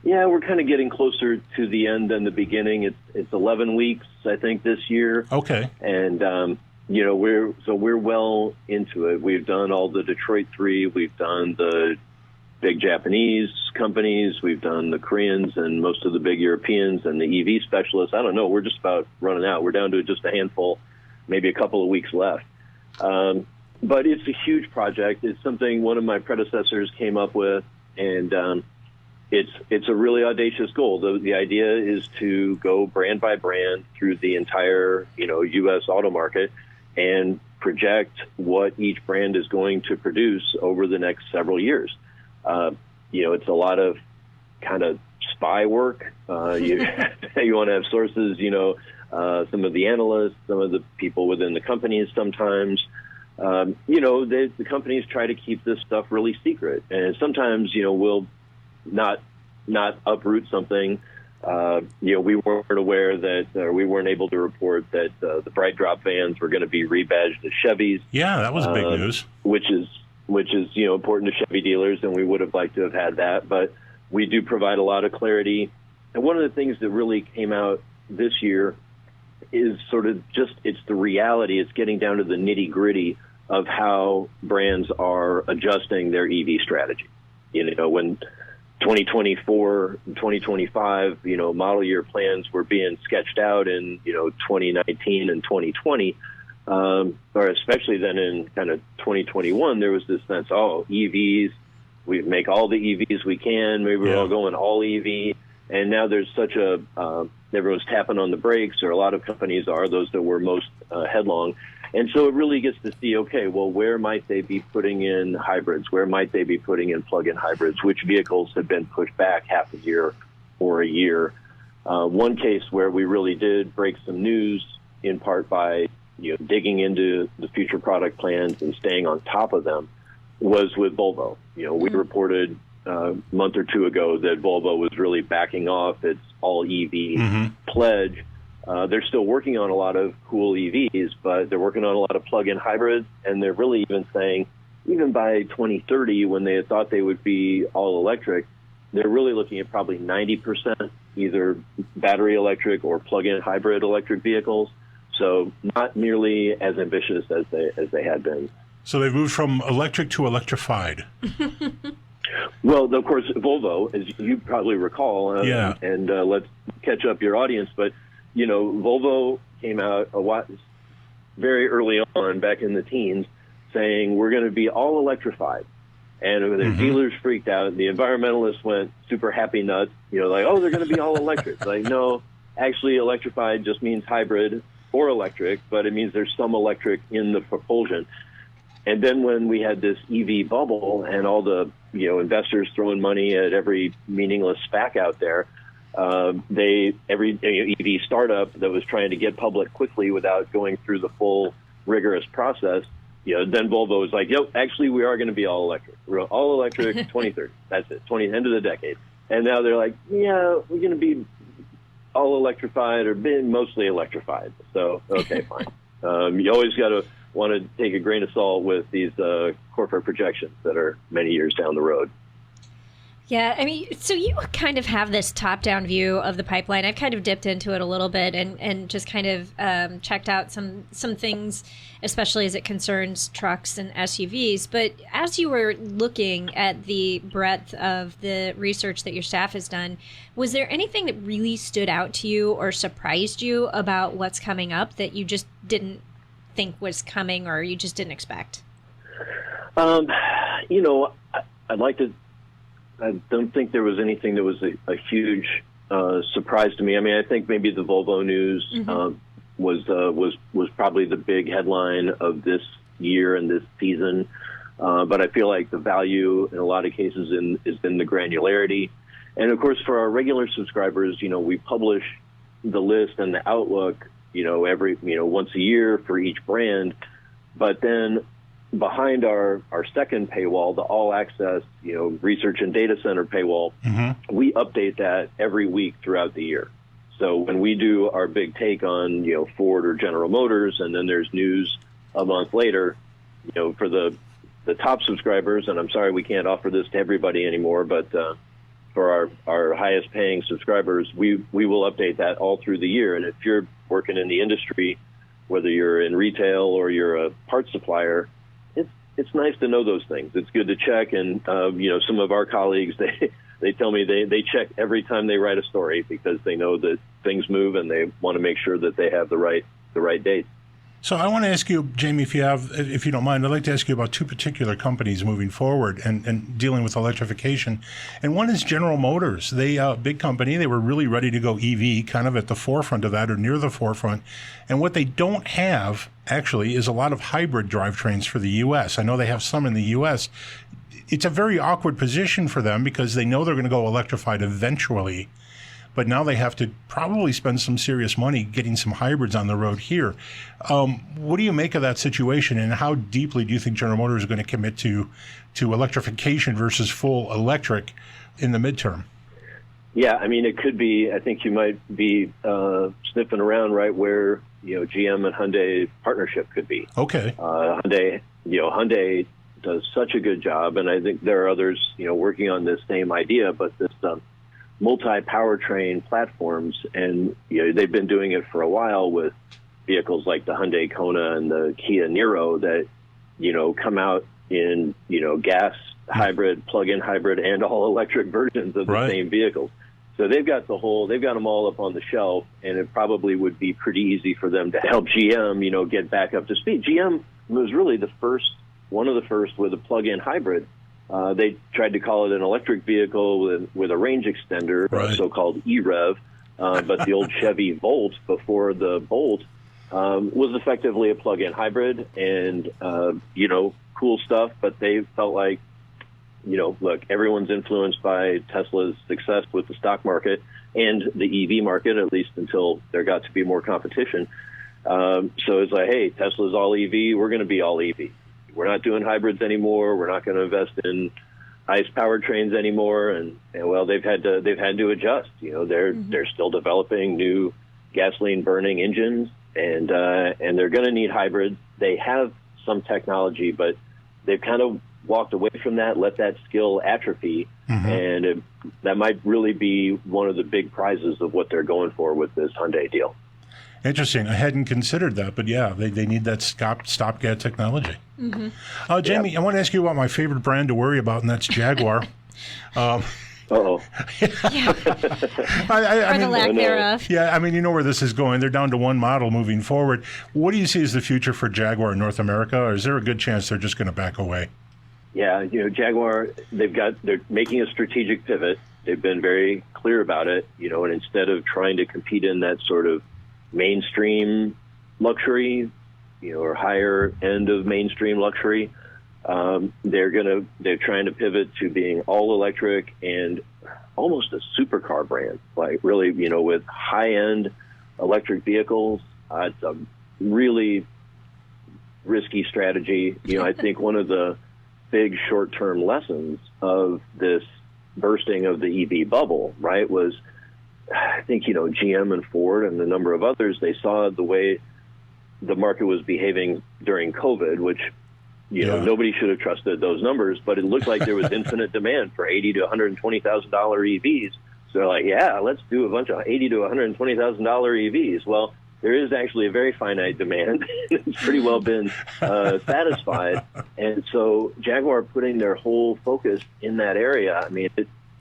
[SPEAKER 5] Yeah, we're kind of getting closer to the end than the beginning. It's 11 weeks, I think, this year.
[SPEAKER 3] Okay.
[SPEAKER 5] And, we're well into it. We've done all the Detroit 3. We've done the big Japanese companies. We've done the Koreans and most of the big Europeans and the EV specialists. I don't know. We're just about running out. We're down to just a handful, maybe a couple of weeks left. But it's a huge project. It's something one of my predecessors came up with, and it's a really audacious goal. The idea is to go brand by brand through the entire, U.S. auto market and project what each brand is going to produce over the next several years. It's a lot of kind of spy work. You want to have sources, some of the analysts, some of the people within the companies sometimes. The companies try to keep this stuff really secret. And sometimes, we'll not uproot something. We weren't aware that, or we weren't able to report that the Bright Drop vans were going to be rebadged as Chevys.
[SPEAKER 3] Yeah, that was big news.
[SPEAKER 5] Which is important to Chevy dealers, and we would have liked to have had that. But we do provide a lot of clarity. And one of the things that really came out this year is sort of it's the reality. It's getting down to the nitty-gritty of how brands are adjusting their EV strategy. When 2024, 2025, model year plans were being sketched out in, 2019 and 2020, or especially then in kind of 2021, there was this sense, EVs, we make all the EVs we can, maybe we're all going all EV. And now there's such everyone's tapping on the brakes, or a lot of companies are, those that were most headlong. And so it really gets to see, okay, well, where might they be putting in hybrids? Where might they be putting in plug-in hybrids? Which vehicles have been pushed back half a year or a year? One case where we really did break some news, in part by digging into the future product plans and staying on top of them, was with Volvo. We reported a month or two ago that Volvo was really backing off its all EV pledge. They're still working on a lot of cool EVs, but they're working on a lot of plug-in hybrids, and they're really even saying, even by 2030, when they had thought they would be all electric, they're really looking at probably 90% either battery electric or plug-in hybrid electric vehicles. So not nearly as ambitious as they had been.
[SPEAKER 3] So they've moved from electric to electrified.
[SPEAKER 5] Well, of course, Volvo, as you probably recall, and let's catch up your audience, but Volvo came out very early on, back in the teens, saying we're going to be all electrified. And their dealers freaked out. The environmentalists went super happy nuts, they're going to be all electric. Like, no, actually electrified just means hybrid or electric, but it means there's some electric in the propulsion. And then when we had this EV bubble and all the investors throwing money at every meaningless SPAC out there, every EV startup that was trying to get public quickly without going through the full rigorous process, then Volvo was like, actually we are going to be all electric. We're all electric 2030. That's it, end of the decade. And now they're like, we're going to be all electrified or mostly electrified. So, okay, fine. You always got to want to take a grain of salt with these corporate projections that are many years down the road.
[SPEAKER 4] Yeah, I mean, so you kind of have this top-down view of the pipeline. I've kind of dipped into it a little bit and just kind of checked out some things, especially as it concerns trucks and SUVs. But as you were looking at the breadth of the research that your staff has done, was there anything that really stood out to you or surprised you about what's coming up that you just didn't think was coming or you just didn't expect?
[SPEAKER 5] I'd like to. I don't think there was anything that was a huge surprise to me. I mean, I think maybe the Volvo news was probably the big headline of this year and this season. But I feel like the value in a lot of cases is in the granularity. And of course, for our regular subscribers, we publish the list and the outlook, every once a year for each brand. But then behind our second paywall, the all access, research and data center paywall, we update that every week throughout the year. So when we do our big take on, Ford or General Motors, and then there's news a month later, for the top subscribers, and I'm sorry we can't offer this to everybody anymore, but for our highest paying subscribers, we will update that all through the year. And if you're working in the industry, whether you're in retail or you're a parts supplier, it's nice to know those things. It's good to check. And, some of our colleagues, they tell me they check every time they write a story because they know that things move and they want to make sure that they have the right dates.
[SPEAKER 3] So I want to ask you, Jamie, if you don't mind, I'd like to ask you about two particular companies moving forward and dealing with electrification. And one is General Motors. They, big company, they were really ready to go EV, kind of at the forefront of that or near the forefront. And what they don't have, actually, is a lot of hybrid drivetrains for the U.S. I know they have some in the U.S. It's a very awkward position for them because they know they're going to go electrified eventually. But now they have to probably spend some serious money getting some hybrids on the road here. What do you make of that situation, and how deeply do you think General Motors is going to commit to electrification versus full electric in the midterm?
[SPEAKER 5] Yeah, I mean, it could be. I think you might be sniffing around right where GM and Hyundai partnership could be.
[SPEAKER 3] Okay.
[SPEAKER 5] Hyundai does such a good job, and I think there are others working on this same idea, but this multi-powertrain platforms, and they've been doing it for a while with vehicles like the Hyundai Kona and the Kia Niro that come out in gas hybrid, plug-in hybrid, and all electric versions of the same vehicles. So they've got them all up on the shelf, and it probably would be pretty easy for them to help GM get back up to speed. GM was really one of the first with a plug-in hybrid. They tried to call it an electric vehicle with a range extender, so-called E-Rev, but the old Chevy Volt before the Bolt was effectively a plug-in hybrid and, cool stuff. But they felt like, look, everyone's influenced by Tesla's success with the stock market and the EV market, at least until there got to be more competition. So it's like, hey, Tesla's all EV, we're going to be all EV. We're not doing hybrids anymore. We're not going to invest in ICE powertrains anymore. And well, they've had to adjust. They're still developing new gasoline burning engines, and they're going to need hybrids. They have some technology, but they've kind of walked away from that, let that skill atrophy, and that might really be one of the big prizes of what they're going for with this Hyundai deal.
[SPEAKER 3] Interesting. I hadn't considered that, but yeah, they need that stopgap technology. Jamie, I want to ask you about my favorite brand to worry about, and that's Jaguar.
[SPEAKER 4] Or the lack thereof.
[SPEAKER 3] Yeah, I mean, you know where this is going. They're down to one model moving forward. What do you see as the future for Jaguar in North America, or is there a good chance they're just going to back away?
[SPEAKER 5] Yeah, Jaguar, they're making a strategic pivot. They've been very clear about it, and instead of trying to compete in that sort of mainstream luxury, or higher end of mainstream luxury, they're trying to pivot to being all electric and almost a supercar brand, like really, with high end electric vehicles. It's a really risky strategy. I think one of the big short term lessons of this bursting of the EV bubble, was I think, GM and Ford and a number of others, they saw the way the market was behaving during COVID, which nobody should have trusted those numbers, but it looked like there was infinite demand for $80,000 to $120,000 EVs. So they're like, yeah, let's do a bunch of $80,000 to $120,000 EVs. Well, there is actually a very finite demand. It's pretty well been satisfied. And so Jaguar putting their whole focus in that area, I mean,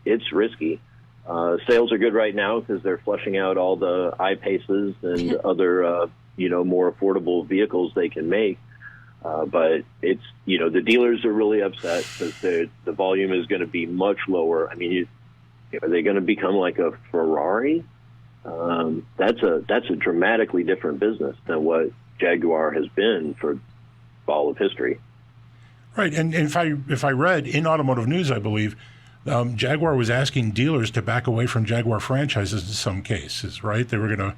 [SPEAKER 5] it's risky. Sales are good right now because they're flushing out all the I-Paces and other, more affordable vehicles they can make. But it's, the dealers are really upset because the volume is going to be much lower. I mean, are they going to become like a Ferrari? That's a dramatically different business than what Jaguar has been for all of history.
[SPEAKER 3] Right, and if I read in Automotive News, I believe Jaguar was asking dealers to back away from Jaguar franchises in some cases. Right, they were going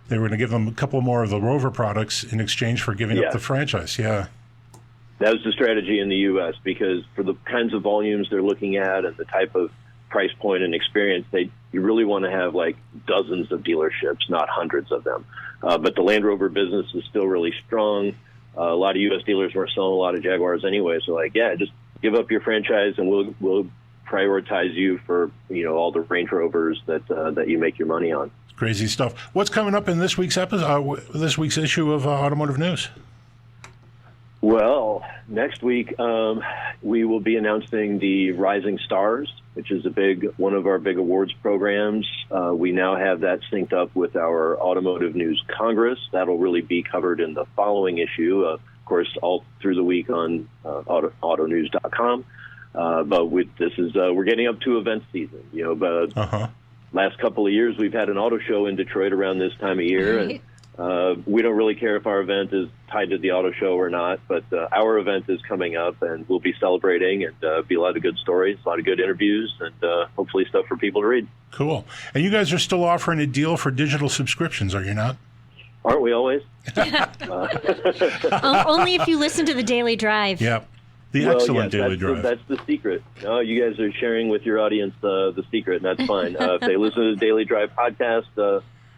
[SPEAKER 3] to give them a couple more of the Rover products in exchange for giving up the franchise. Yeah,
[SPEAKER 5] that was the strategy in the U.S. because for the kinds of volumes they're looking at and the type of price point and experience, you really want to have like dozens of dealerships, not hundreds of them. But the Land Rover business is still really strong. A lot of U.S. dealers were selling a lot of Jaguars anyway. So like, yeah, just give up your franchise and we'll prioritize you for all the Range Rovers that you make your money on.
[SPEAKER 3] Crazy stuff. What's coming up in this week's episode? This week's issue of Automotive News?
[SPEAKER 5] Well, next week we will be announcing the Rising Stars, which is one of our big awards programs. We now have that synced up with our Automotive News Congress. That'll really be covered in the following issue, of course, all through the week on autonews.com. But we're getting up to event season. Last couple of years we've had an auto show in Detroit around this time of year,
[SPEAKER 4] right.
[SPEAKER 5] And we don't really care if our event is tied to the auto show or not, but our event is coming up, and we'll be celebrating, and be a lot of good stories, a lot of good interviews, and hopefully stuff for people to read.
[SPEAKER 3] Cool. And you guys are still offering a deal for digital subscriptions, are you not?
[SPEAKER 5] Aren't we always?
[SPEAKER 4] Only if you listen to the Daily Drive.
[SPEAKER 3] Yeah. Excellent Daily Drive.
[SPEAKER 5] That's the secret. No, you guys are sharing with your audience the secret, and that's fine. If they listen to the Daily Drive podcast,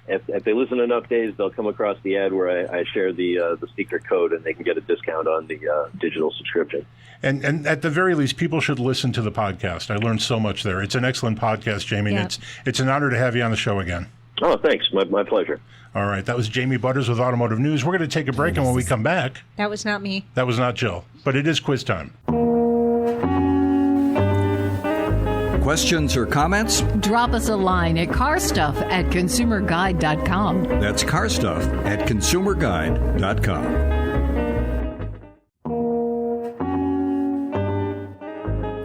[SPEAKER 5] if they listen enough days, they'll come across the ad where I share the secret code, and they can get a discount on the digital subscription.
[SPEAKER 3] And at the very least, people should listen to the podcast. I learned so much there. It's an excellent podcast, Jamie.
[SPEAKER 4] Yeah.
[SPEAKER 3] And it's an honor to have you on the show again.
[SPEAKER 5] Oh, thanks. My pleasure.
[SPEAKER 3] All right. That was Jamie Butters with Automotive News. We're going to take a break, and when we come back...
[SPEAKER 4] That was not me.
[SPEAKER 3] That was not Jill. But it is quiz time.
[SPEAKER 1] Questions or comments?
[SPEAKER 2] Drop us a line at carstuff@consumerguide.com.
[SPEAKER 1] That's carstuff@consumerguide.com.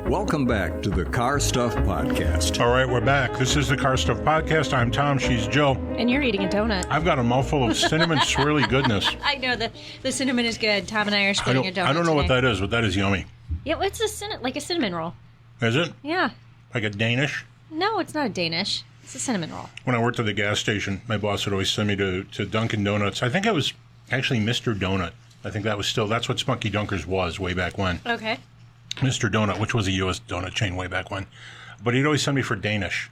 [SPEAKER 1] Welcome back to the Car Stuff Podcast.
[SPEAKER 3] All right, we're back. This is the Car Stuff Podcast. I'm Tom. She's Jill.
[SPEAKER 4] And you're eating a donut.
[SPEAKER 3] I've got a mouthful of cinnamon swirly goodness.
[SPEAKER 4] I know the cinnamon is good. Tom and I are splitting a donut.
[SPEAKER 3] I don't know
[SPEAKER 4] today.
[SPEAKER 3] what that is, but that is yummy.
[SPEAKER 4] Yeah, it's like a cinnamon roll.
[SPEAKER 3] Is it?
[SPEAKER 4] Yeah.
[SPEAKER 3] Like a Danish?
[SPEAKER 4] No, it's not a Danish. It's a cinnamon roll.
[SPEAKER 3] When I worked at the gas station, my boss would always send me to Dunkin' Donuts. I think it was actually Mr. Donut. I think that's what Spunky Dunkers was way back when.
[SPEAKER 4] Okay.
[SPEAKER 3] Mr. Donut, which was a U.S. donut chain way back when. But he'd always send me for Danish.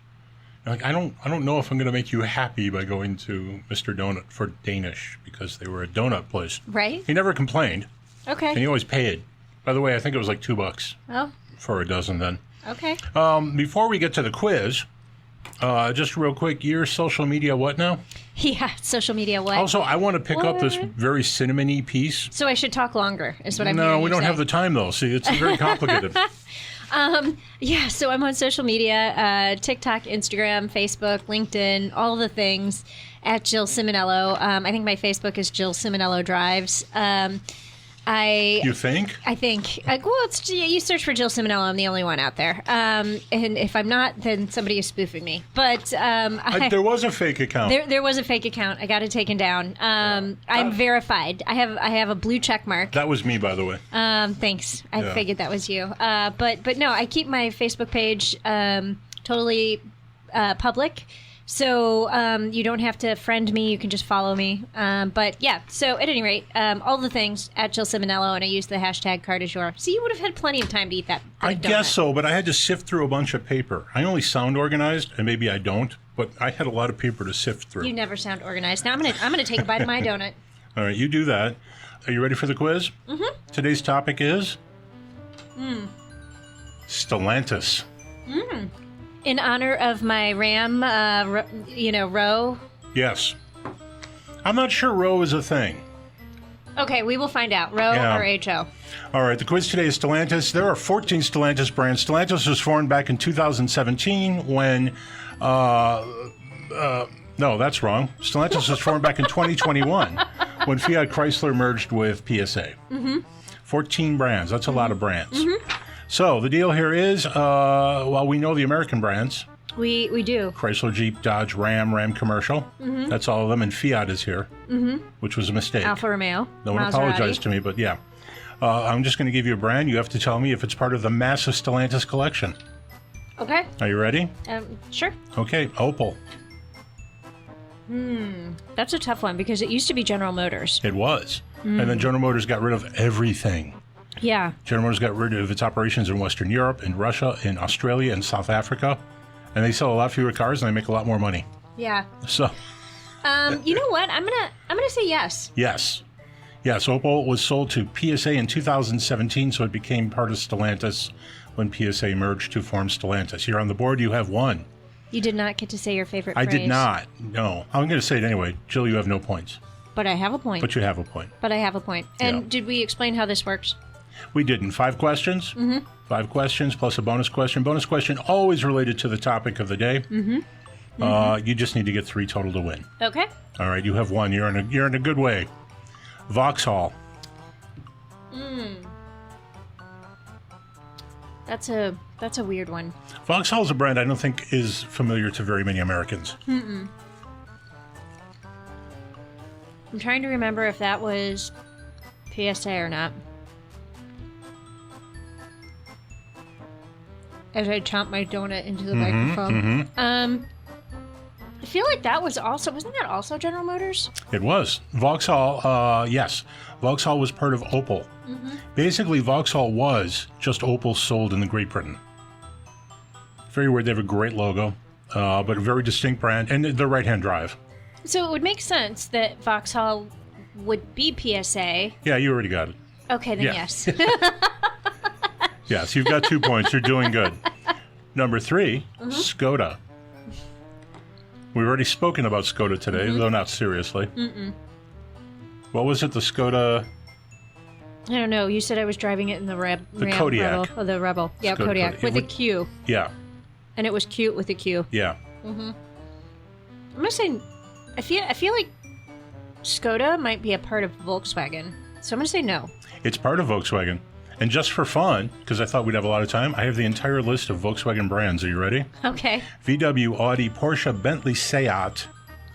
[SPEAKER 3] Like, I don't know if I'm going to make you happy by going to Mr. Donut for Danish, because they were a donut place.
[SPEAKER 4] Right.
[SPEAKER 3] He never complained.
[SPEAKER 4] Okay.
[SPEAKER 3] And he always paid. By the way, I think it was like $2
[SPEAKER 4] Oh.
[SPEAKER 3] for a dozen then.
[SPEAKER 4] Okay.
[SPEAKER 3] Before we get to the quiz, just real quick, your social media what now?
[SPEAKER 4] Yeah, social media what?
[SPEAKER 3] Also, I want to pick up this very cinnamon-y piece.
[SPEAKER 4] So I should talk longer, is what I'm hearing
[SPEAKER 3] No,
[SPEAKER 4] you
[SPEAKER 3] we don't
[SPEAKER 4] say.
[SPEAKER 3] have the time, though. See, it's very complicated.
[SPEAKER 4] Yeah, so I'm on social media, TikTok, Instagram, Facebook, LinkedIn, all the things at Jill Ciminillo. I think my Facebook is Jill Ciminillo Drives.
[SPEAKER 3] You think?
[SPEAKER 4] I think. You search for Jill Ciminillo. I'm the only one out there. And if I'm not, then somebody is spoofing me. But
[SPEAKER 3] there was a fake account.
[SPEAKER 4] There was a fake account. I got it taken down. I'm verified. I have a blue check mark.
[SPEAKER 3] That was me, by the way.
[SPEAKER 4] Thanks. I figured that was you. But no, I keep my Facebook page totally public. So you don't have to friend me. You can just follow me. But yeah, so at any rate, all the things at Jill Ciminillo, and I use the hashtag car du jour. So you would have had plenty of time to eat that
[SPEAKER 3] I
[SPEAKER 4] donut.
[SPEAKER 3] guess so, but I had to sift through a bunch of paper. I only sound organized, and maybe I don't, but I had a lot of paper to sift through.
[SPEAKER 4] You never sound organized. Now I'm gonna take a bite of my donut.
[SPEAKER 3] All right, you do that. Are you ready for the quiz? Mm-hmm. Today's topic is Stellantis.
[SPEAKER 4] In honor of my Ram, row.
[SPEAKER 3] Yes. I'm not sure row is a thing.
[SPEAKER 4] Okay, we will find out. Row or HO.
[SPEAKER 3] All right, the quiz today is Stellantis. There are 14 Stellantis brands. Stellantis was formed back in 2017 when... no, that's wrong. Stellantis was formed back in 2021 when Fiat Chrysler merged with PSA. 14 brands. That's a lot of brands. So the deal here is, well, we know the American brands.
[SPEAKER 4] We do.
[SPEAKER 3] Chrysler, Jeep, Dodge, Ram Commercial. That's all of them. And Fiat is here, which was a mistake.
[SPEAKER 4] Alfa Romeo.
[SPEAKER 3] No one apologized to me, but yeah. I'm just going to give you a brand. You have to tell me if it's part of the massive Stellantis collection.
[SPEAKER 4] Okay.
[SPEAKER 3] Are you ready?
[SPEAKER 4] Sure.
[SPEAKER 3] Okay, Opel.
[SPEAKER 4] That's a tough one because it used to be General Motors.
[SPEAKER 3] It was. And then General Motors got rid of everything.
[SPEAKER 4] Yeah.
[SPEAKER 3] General Motors got rid of its operations in Western Europe, in Russia, in Australia, and South Africa. And they sell a lot fewer cars and they make a lot more money.
[SPEAKER 4] Yeah.
[SPEAKER 3] So.
[SPEAKER 4] You know what? I'm gonna say yes.
[SPEAKER 3] Yes. Yes, Opel was sold to PSA in 2017, so it became part of Stellantis when PSA merged to form Stellantis. You're on the board. You have one.
[SPEAKER 4] You did not get to say your favorite
[SPEAKER 3] I
[SPEAKER 4] phrase.
[SPEAKER 3] did not. No. I'm going to say it anyway. Jill, you have no points.
[SPEAKER 4] But I have a point.
[SPEAKER 3] But you have a point.
[SPEAKER 4] But I have a point. And did we explain how this works?
[SPEAKER 3] We didn't. 5 questions. 5 questions plus a bonus question. Bonus question always related to the topic of the day. You just need to get 3 total to win.
[SPEAKER 4] Okay.
[SPEAKER 3] All right. You have 1. You're in a good way. Vauxhall.
[SPEAKER 4] That's a weird one.
[SPEAKER 3] Vauxhall is a brand I don't think is familiar to very many Americans.
[SPEAKER 4] I'm trying to remember if that was PSA or not. As I chomp my donut into the microphone. I feel like that was also... Wasn't that also General Motors?
[SPEAKER 3] It was. Vauxhall, yes. Vauxhall was part of Opel. Basically, Vauxhall was just Opel sold in the Great Britain. Very weird. They have a great logo, but a very distinct brand. And the right-hand drive.
[SPEAKER 4] So it would make sense that Vauxhall would be PSA.
[SPEAKER 3] Yeah, you already got it.
[SPEAKER 4] Okay, then yes.
[SPEAKER 3] Yes, you've got 2 points. You're doing good. Number 3, Skoda. We've already spoken about Skoda today, though not seriously. What was it, the Skoda?
[SPEAKER 4] I don't know. You said I was driving it in the Ram
[SPEAKER 3] Kodiak.
[SPEAKER 4] Rebel. Oh, the Rebel. Yeah,
[SPEAKER 3] Skoda
[SPEAKER 4] Kodiak.
[SPEAKER 3] Kodiak.
[SPEAKER 4] With a Q.
[SPEAKER 3] Yeah.
[SPEAKER 4] And it was cute with a Q.
[SPEAKER 3] Yeah.
[SPEAKER 4] I'm going to say... I feel like Skoda might be a part of Volkswagen. So I'm going to say no.
[SPEAKER 3] It's part of Volkswagen. And just for fun, because I thought we'd have a lot of time, I have the entire list of Volkswagen brands. Are you ready?
[SPEAKER 4] Okay.
[SPEAKER 3] VW, Audi, Porsche, Bentley, Seat.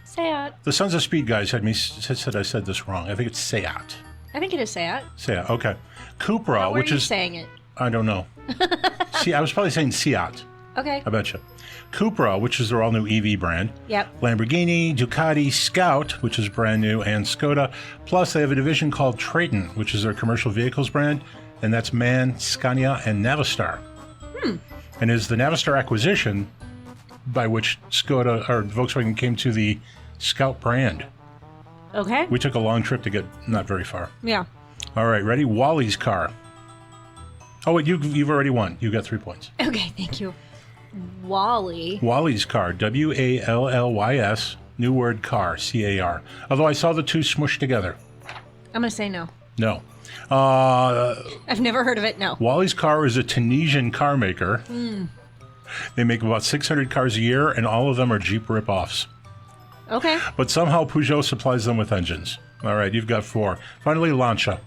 [SPEAKER 4] Seat.
[SPEAKER 3] The Sons of Speed guys said I said this wrong. I think it's Seat.
[SPEAKER 4] I think it is Seat.
[SPEAKER 3] Seat, okay. Cupra,
[SPEAKER 4] How were
[SPEAKER 3] which
[SPEAKER 4] you
[SPEAKER 3] is...
[SPEAKER 4] saying it?
[SPEAKER 3] I don't know. See, I was probably saying Seat.
[SPEAKER 4] Okay.
[SPEAKER 3] I bet you. Cupra, which is their all-new EV brand.
[SPEAKER 4] Yep.
[SPEAKER 3] Lamborghini, Ducati, Scout, which is brand new, and Skoda. Plus, they have a division called Traton, which is their commercial vehicles brand, and that's MAN, Scania, and Navistar. And is the Navistar acquisition by which Skoda or Volkswagen came to the Scout brand.
[SPEAKER 4] Okay.
[SPEAKER 3] We took a long trip to get not very far.
[SPEAKER 4] Yeah.
[SPEAKER 3] All right, ready? Wally's car. Oh, wait, you've already won. You got 3 points.
[SPEAKER 4] Okay, thank you. Wally's
[SPEAKER 3] car, Wallys, new word car, CAR. Although I saw the two smushed together.
[SPEAKER 4] I'm going to say no.
[SPEAKER 3] No.
[SPEAKER 4] I've never heard of it, no.
[SPEAKER 3] Wally's car is a Tunisian car maker. They make about 600 cars a year, and all of them are Jeep rip-offs.
[SPEAKER 4] Okay.
[SPEAKER 3] But somehow Peugeot supplies them with engines. All right, you've got 4. Finally, Lancia.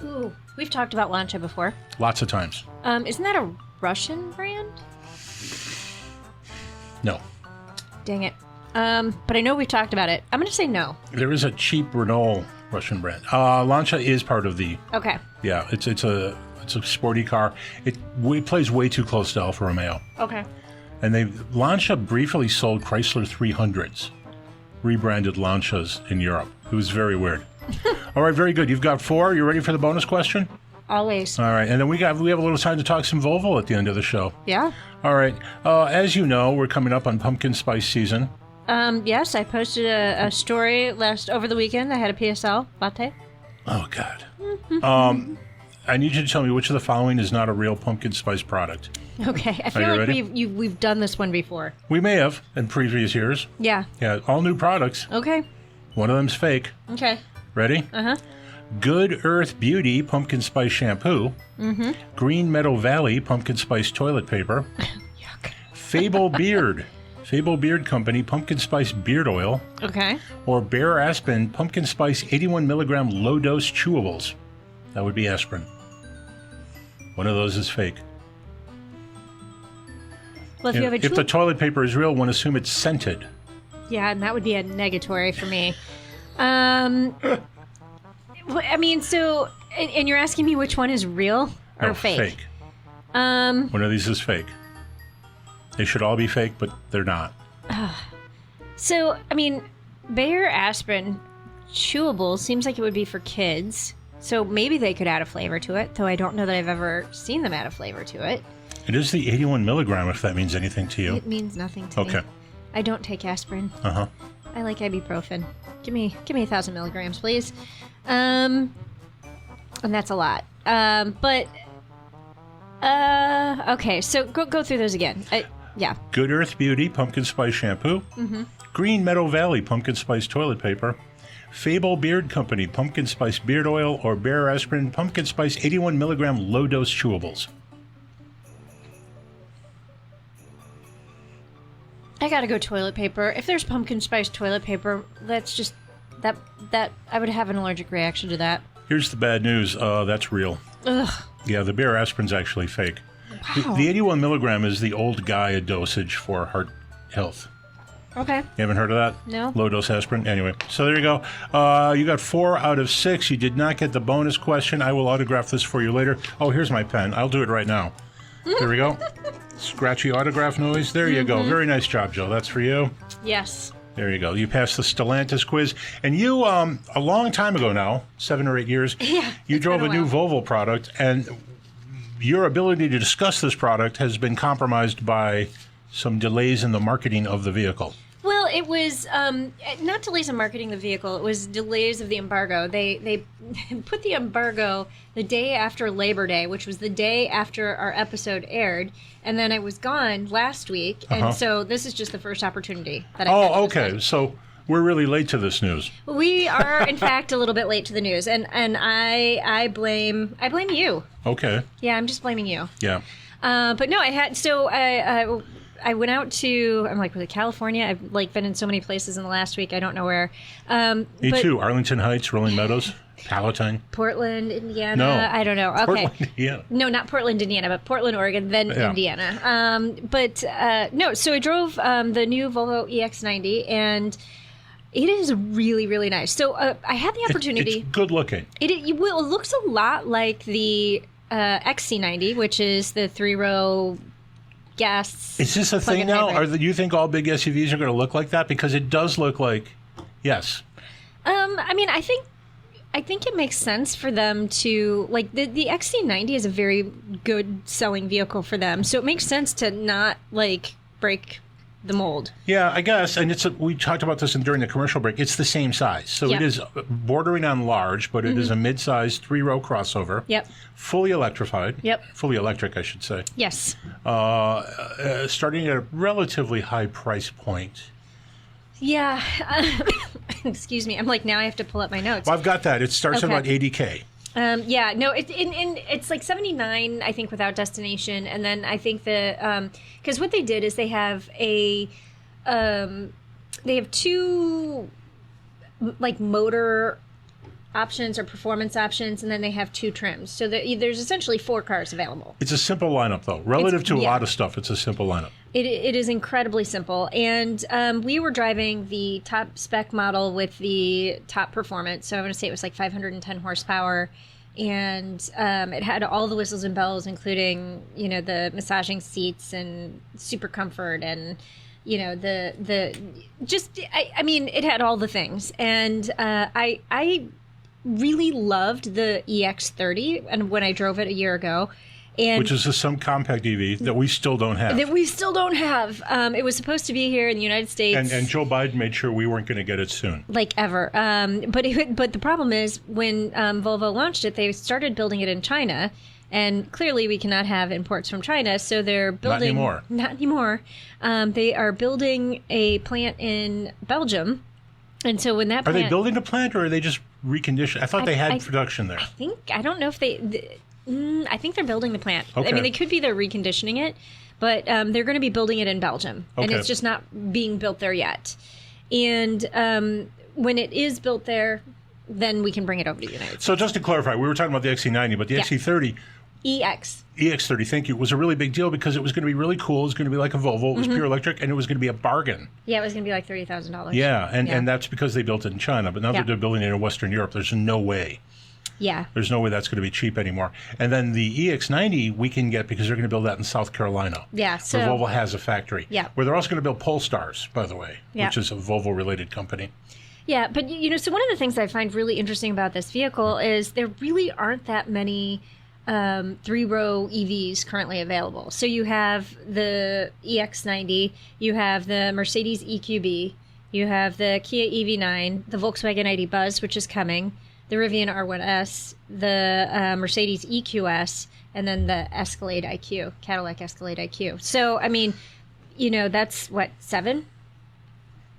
[SPEAKER 4] Ooh, we've talked about Lancia before.
[SPEAKER 3] Lots of times.
[SPEAKER 4] Isn't that a Russian brand?
[SPEAKER 3] No.
[SPEAKER 4] Dang it. But I know we've talked about it. I'm going to say no.
[SPEAKER 3] There is a cheap Renault Russian brand. Lancia is part of the...
[SPEAKER 4] Okay.
[SPEAKER 3] Yeah, it's a sporty car. It plays way too close to Alfa Romeo.
[SPEAKER 4] Okay.
[SPEAKER 3] And Lancia briefly sold Chrysler 300s, rebranded Lancias in Europe. It was very weird. All right, very good. You've got 4. You ready for the bonus question?
[SPEAKER 4] Always.
[SPEAKER 3] All right, and then we have a little time to talk some Volvo at the end of the show.
[SPEAKER 4] Yeah.
[SPEAKER 3] All right. As you know, we're coming up on pumpkin spice season.
[SPEAKER 4] Yes, I posted a story over the weekend. I had a PSL latte.
[SPEAKER 3] Oh, God. I need you to tell me which of the following is not a real pumpkin spice product.
[SPEAKER 4] Okay. I feel like we've done this one before.
[SPEAKER 3] We may have in previous years.
[SPEAKER 4] Yeah.
[SPEAKER 3] Yeah, all new products.
[SPEAKER 4] Okay.
[SPEAKER 3] One of them's fake.
[SPEAKER 4] Okay.
[SPEAKER 3] Ready?
[SPEAKER 4] Uh-huh.
[SPEAKER 3] Good Earth Beauty pumpkin spice shampoo. Mm-hmm. Green Meadow Valley pumpkin spice toilet paper.
[SPEAKER 4] Yuck.
[SPEAKER 3] Fable Beard Company pumpkin spice beard oil.
[SPEAKER 4] Okay.
[SPEAKER 3] Or Bear Aspen pumpkin spice 81 milligram low dose chewables. That would be aspirin. One of those is fake.
[SPEAKER 4] Well,
[SPEAKER 3] if the toilet paper is real, one assume it's scented.
[SPEAKER 4] Yeah, and that would be a negatory for me. I mean, so, and you're asking me which one is real or fake?
[SPEAKER 3] Fake. One of these is fake. They should all be fake, but they're not.
[SPEAKER 4] So, I mean, Bayer Aspirin chewable seems like it would be for kids. So maybe they could add a flavor to it, though I don't know that I've ever seen them add a flavor to it.
[SPEAKER 3] It is the 81 milligram, if that means anything to you.
[SPEAKER 4] It means nothing to me.
[SPEAKER 3] Okay.
[SPEAKER 4] I don't take aspirin.
[SPEAKER 3] Uh-huh.
[SPEAKER 4] I like ibuprofen. Give me 1,000 milligrams, please. And that's a lot. Okay, so go through those again. Yeah.
[SPEAKER 3] Good Earth Beauty pumpkin spice shampoo. Mm-hmm. Green Meadow Valley pumpkin spice toilet paper. Fable Beard Company pumpkin spice beard oil, or Bear Aspirin pumpkin spice 81 milligram low dose chewables.
[SPEAKER 4] I gotta go toilet paper. If there's pumpkin spice toilet paper, that's just that I would have an allergic reaction to that.
[SPEAKER 3] Here's the bad news. That's real.
[SPEAKER 4] Ugh.
[SPEAKER 3] Yeah, the Bear Aspirin's actually fake.
[SPEAKER 4] Wow.
[SPEAKER 3] The 81 milligram is the old Gaia dosage for heart health.
[SPEAKER 4] Okay.
[SPEAKER 3] You haven't heard of that?
[SPEAKER 4] No.
[SPEAKER 3] Low dose aspirin. Anyway, so there you go. You got 4 out of 6. You did not get the bonus question. I will autograph this for you later. Oh, here's my pen. I'll do it right now. There we go. Scratchy autograph noise. There you go. Very nice job, Joe. That's for you.
[SPEAKER 4] Yes.
[SPEAKER 3] There you go. You passed the Stellantis quiz. And you, a long time ago now, 7 or 8 years, you drove a new Volvo product, and your ability to discuss this product has been compromised by some delays in the marketing of the vehicle.
[SPEAKER 4] Well, it was not delays in marketing the vehicle. It was delays of the embargo. They put the embargo the day after Labor Day, which was the day after our episode aired, and then I was gone last week, and so this is just the first opportunity that I had.
[SPEAKER 3] Oh, okay. So we're really late to this news.
[SPEAKER 4] We are, in fact, a little bit late to the news, and I blame you.
[SPEAKER 3] Okay.
[SPEAKER 4] Yeah, I'm just blaming you.
[SPEAKER 3] Yeah.
[SPEAKER 4] But no, I went out to, was it California? I've been in so many places in the last week. I don't know where.
[SPEAKER 3] Me too. Arlington Heights, Rolling Meadows, Palatine.
[SPEAKER 4] Portland, Indiana.
[SPEAKER 3] No.
[SPEAKER 4] I don't know. Okay.
[SPEAKER 3] Portland, Indiana.
[SPEAKER 4] No, not Portland, Indiana, but Portland, Oregon, then Indiana. No, so I drove the new Volvo EX90, and it is really, really nice. So I had the opportunity.
[SPEAKER 3] It's good looking.
[SPEAKER 4] It looks a lot like the XC90, which is the 3-row gas.
[SPEAKER 3] Is this a thing now? Do you think all big SUVs are going to look like that? Because it does look like, yes.
[SPEAKER 4] I think it makes sense for them to, the XC90 is a very good selling vehicle for them. So it makes sense to not, break the mold.
[SPEAKER 3] Yeah, I guess. And we talked about this during the commercial break. It's the same size. So it is bordering on large, but it is a midsize 3-row crossover.
[SPEAKER 4] Yep.
[SPEAKER 3] Fully electrified.
[SPEAKER 4] Yep.
[SPEAKER 3] Fully electric, I should say.
[SPEAKER 4] Yes.
[SPEAKER 3] Starting at a relatively high price point.
[SPEAKER 4] Yeah. Excuse me. I'm now I have to pull up my notes.
[SPEAKER 3] Well, I've got that. It starts at about $80K.
[SPEAKER 4] Yeah, no, it's like 79, I think, without destination, and then I think because what they did is they have two motor options or performance options, and then they have 2 trims. So there's essentially 4 cars available.
[SPEAKER 3] It's a simple lineup, though. Relative to a lot of stuff, it's a simple lineup.
[SPEAKER 4] It is incredibly simple. And we were driving the top spec model with the top performance. So I want to say it was 510 horsepower. And it had all the whistles and bells, including, the massaging seats and super comfort and, it had all the things. And I really loved the EX30 and when I drove it a year ago. And
[SPEAKER 3] which is some compact EV that we still don't have.
[SPEAKER 4] It was supposed to be here in the United States.
[SPEAKER 3] And Joe Biden made sure we weren't going to get it soon.
[SPEAKER 4] Like ever. But the problem is when Volvo launched it, they started building it in China. And clearly we cannot have imports from China. So they're building... Not anymore. They are building a plant in Belgium. And so when that plant...
[SPEAKER 3] Are they building a plant or are they just reconditioning? I thought they had production there.
[SPEAKER 4] I don't know if they... I think they're building the plant.
[SPEAKER 3] Okay.
[SPEAKER 4] I mean, they could be they're reconditioning it, but they're going to be building it in Belgium.
[SPEAKER 3] Okay.
[SPEAKER 4] And it's just not being built there yet. And when it is built there, then we can bring it over to the United States.
[SPEAKER 3] So just to clarify, we were talking about the XC90, but the XC30... EX30, thank you, was a really big deal because it was going to be really cool. It was going to be like a Volvo. It was pure electric, and it was going to be a bargain.
[SPEAKER 4] Yeah, it was going to be like $30,000.
[SPEAKER 3] Yeah, and that's because they built it in China. But now that they're building it in Western Europe, there's no way.
[SPEAKER 4] Yeah.
[SPEAKER 3] There's no way that's going to be cheap anymore. And then the EX90 we can get because they're going to build that in South Carolina.
[SPEAKER 4] Yeah. So
[SPEAKER 3] where Volvo has a factory.
[SPEAKER 4] Yeah.
[SPEAKER 3] Where they're also going to build Polestars, by the way, which is a Volvo-related company.
[SPEAKER 4] Yeah, but so one of the things I find really interesting about this vehicle is there really aren't that many three-row EVs currently available. So you have the EX90, you have the Mercedes EQB, you have the Kia EV9, the Volkswagen ID Buzz, which is coming, the Rivian R1S, the Mercedes EQS, and then the Escalade IQ, Cadillac Escalade IQ. So, I mean, that's what, 7?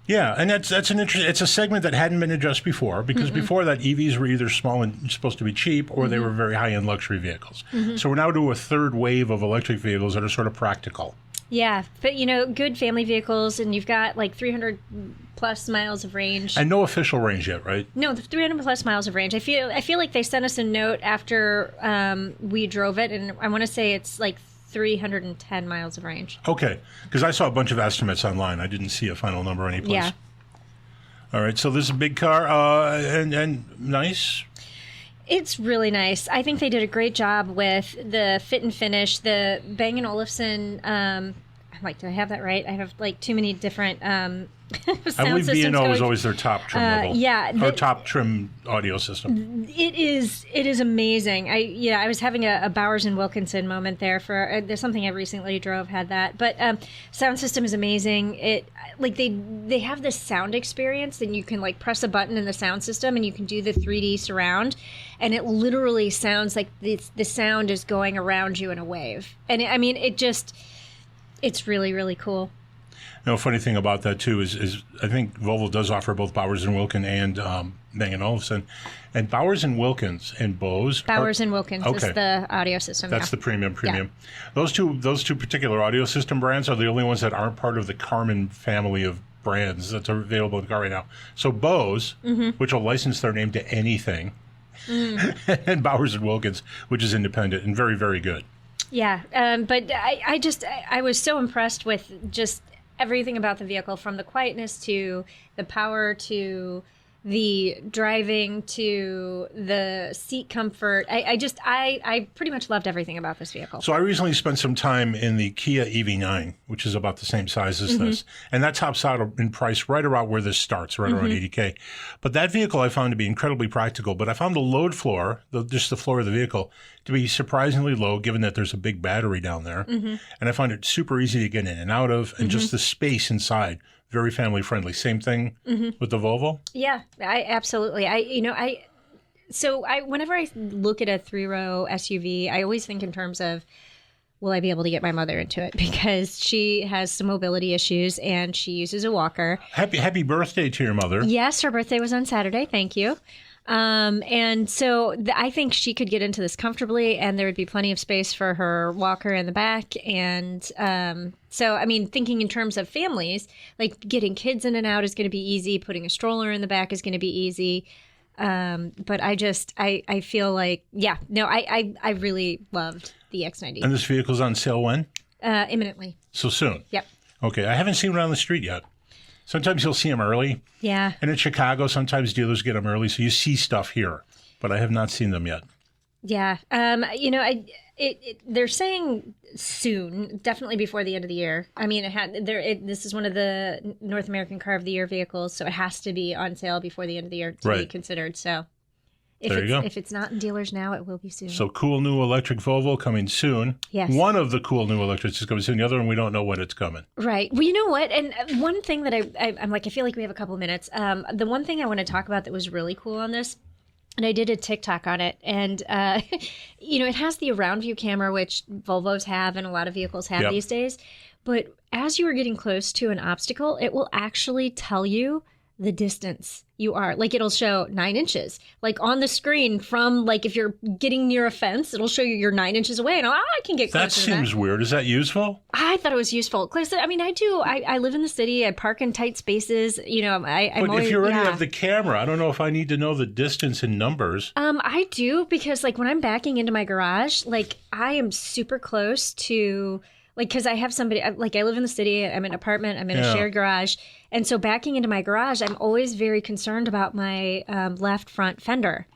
[SPEAKER 3] Yeah, and that's an it's a segment that hadn't been addressed before because before that EVs were either small and supposed to be cheap or they were very high-end luxury vehicles. So we're now to a third wave of electric vehicles that are sort of practical.
[SPEAKER 4] Yeah, but good family vehicles, and you've got like 300 plus miles of range.
[SPEAKER 3] And no official range yet, right?
[SPEAKER 4] No, the 300 plus miles of range. I feel like they sent us a note after we drove it, and I want to say it's like 310 miles of range.
[SPEAKER 3] Okay, because I saw a bunch of estimates online. I didn't see a final number anyplace.
[SPEAKER 4] Yeah.
[SPEAKER 3] All right, so this is a big car and nice.
[SPEAKER 4] It's really nice. I think they did a great job with the fit and finish. The Bang & Olufsen, I'm like, do I have that right? I have like too many different sound
[SPEAKER 3] I believe
[SPEAKER 4] systems
[SPEAKER 3] B&O is always their top trim level.
[SPEAKER 4] Yeah.
[SPEAKER 3] Or top trim audio system.
[SPEAKER 4] It is amazing. I was having a Bowers and Wilkinson moment there for there's something I recently drove had that. But sound system is amazing. It like they have this sound experience, and you can like press a button in the sound system and you can do the 3D surround, and it literally sounds like the sound is going around you in a wave. And it's really, really cool.
[SPEAKER 3] Funny thing about that too is I think Volvo does offer both Bowers and Wilkins and Bang & Olufsen, and Bowers and Wilkins and Bose.
[SPEAKER 4] Bowers and Wilkins is the audio system.
[SPEAKER 3] That's the premium.
[SPEAKER 4] Yeah.
[SPEAKER 3] Those two particular audio system brands are the only ones that aren't part of the Karman family of brands that's available in the car right now. So Bose, which will license their name to anything, and Bowers and Wilkins, which is independent and very, very good.
[SPEAKER 4] Yeah, but I was so impressed with just everything about the vehicle, from the quietness to the power to the driving to the seat comfort. I pretty much loved everything about this vehicle.
[SPEAKER 3] So I recently spent some time in the Kia EV9, which is about the same size as this. And that tops out in price right around where this starts, right around $80K. But that vehicle I found to be incredibly practical. But I found the load floor, just the floor of the vehicle, to be surprisingly low, given that there's a big battery down there. And I find it super easy to get in and out of, and just the space inside. Very family friendly. Same thing with the Volvo?
[SPEAKER 4] Yeah, absolutely. Whenever I look at a 3-row SUV, I always think in terms of, will I be able to get my mother into it? Because she has some mobility issues and she uses a walker.
[SPEAKER 3] Happy birthday to your mother.
[SPEAKER 4] Yes, her birthday was on Saturday. Thank you. And so I think she could get into this comfortably, and there would be plenty of space for her walker in the back. And so, I mean, thinking in terms of families, like getting kids in and out is going to be easy. Putting a stroller in the back is going to be easy. But I feel like, I really loved the X90.
[SPEAKER 3] And this vehicle's on sale when?
[SPEAKER 4] Imminently.
[SPEAKER 3] So soon?
[SPEAKER 4] Yep.
[SPEAKER 3] Okay. I haven't seen it on the street yet. Sometimes you'll see them early.
[SPEAKER 4] Yeah.
[SPEAKER 3] And in Chicago, sometimes dealers get them early, so you see stuff here. But I have not seen them yet.
[SPEAKER 4] Yeah. They're saying soon, definitely before the end of the year. I mean, this is one of the North American Car of the Year vehicles, so it has to be on sale before the end of the year to be considered. So,
[SPEAKER 3] There you go.
[SPEAKER 4] If it's not in dealers now, it will be soon.
[SPEAKER 3] So cool new electric Volvo coming soon.
[SPEAKER 4] Yes.
[SPEAKER 3] One of the cool new electrics is coming soon. The other one, we don't know when it's coming.
[SPEAKER 4] Right. Well, you know what? And one thing that I'm like, I feel like we have a couple of minutes. The one thing I want to talk about that was really cool on this, and I did a TikTok on it, and it has the around view camera, which Volvos have and a lot of vehicles have these days. But as you are getting close to an obstacle, it will actually tell you the distance you are. Like, it'll show 9 inches. Like, on the screen from, like, if you're getting near a fence, it'll show you're 9 inches away. And I can get closer to that.
[SPEAKER 3] That seems weird. Is that useful?
[SPEAKER 4] I thought it was useful. Because, I mean, I do. I live in the city. I park in tight spaces. You know, I'm always...
[SPEAKER 3] But if you already have the camera, I don't know if I need to know the distance in numbers.
[SPEAKER 4] I do, because, like, when I'm backing into my garage, like, I am super close to... Like, because I have somebody, like, I live in the city, I'm in an apartment, I'm in a shared garage. And so backing into my garage, I'm always very concerned about my left front fender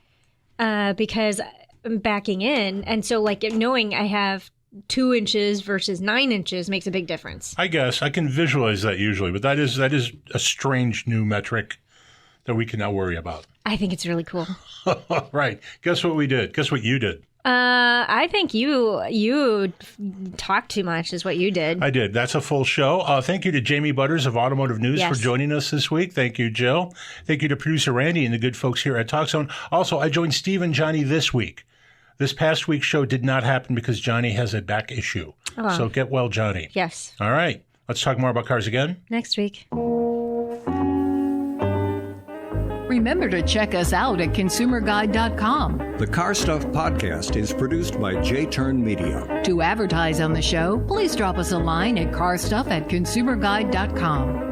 [SPEAKER 4] because I'm backing in. And so, like, knowing I have 2 inches versus 9 inches makes a big difference.
[SPEAKER 3] I guess I can visualize that usually, but that is a strange new metric that we can now worry about.
[SPEAKER 4] I think it's really cool.
[SPEAKER 3] Right. Guess what we did? Guess what you did?
[SPEAKER 4] I think you talked too much is what you did.
[SPEAKER 3] I did. That's a full show. Thank you to Jamie Butters of Automotive News for joining us this week. Thank you, Jill. Thank you to producer Randy and the good folks here at TalkZone. Also, I joined Steve and Johnny this week. This past week's show did not happen because Johnny has a back issue. Oh. So get well, Johnny.
[SPEAKER 4] Yes.
[SPEAKER 3] All right. Let's talk more about cars again
[SPEAKER 4] next week.
[SPEAKER 2] Remember to check us out at consumerguide.com.
[SPEAKER 1] The Car Stuff Podcast is produced by J-Turn Media.
[SPEAKER 2] To advertise on the show, please drop us a line at carstuff@consumerguide.com.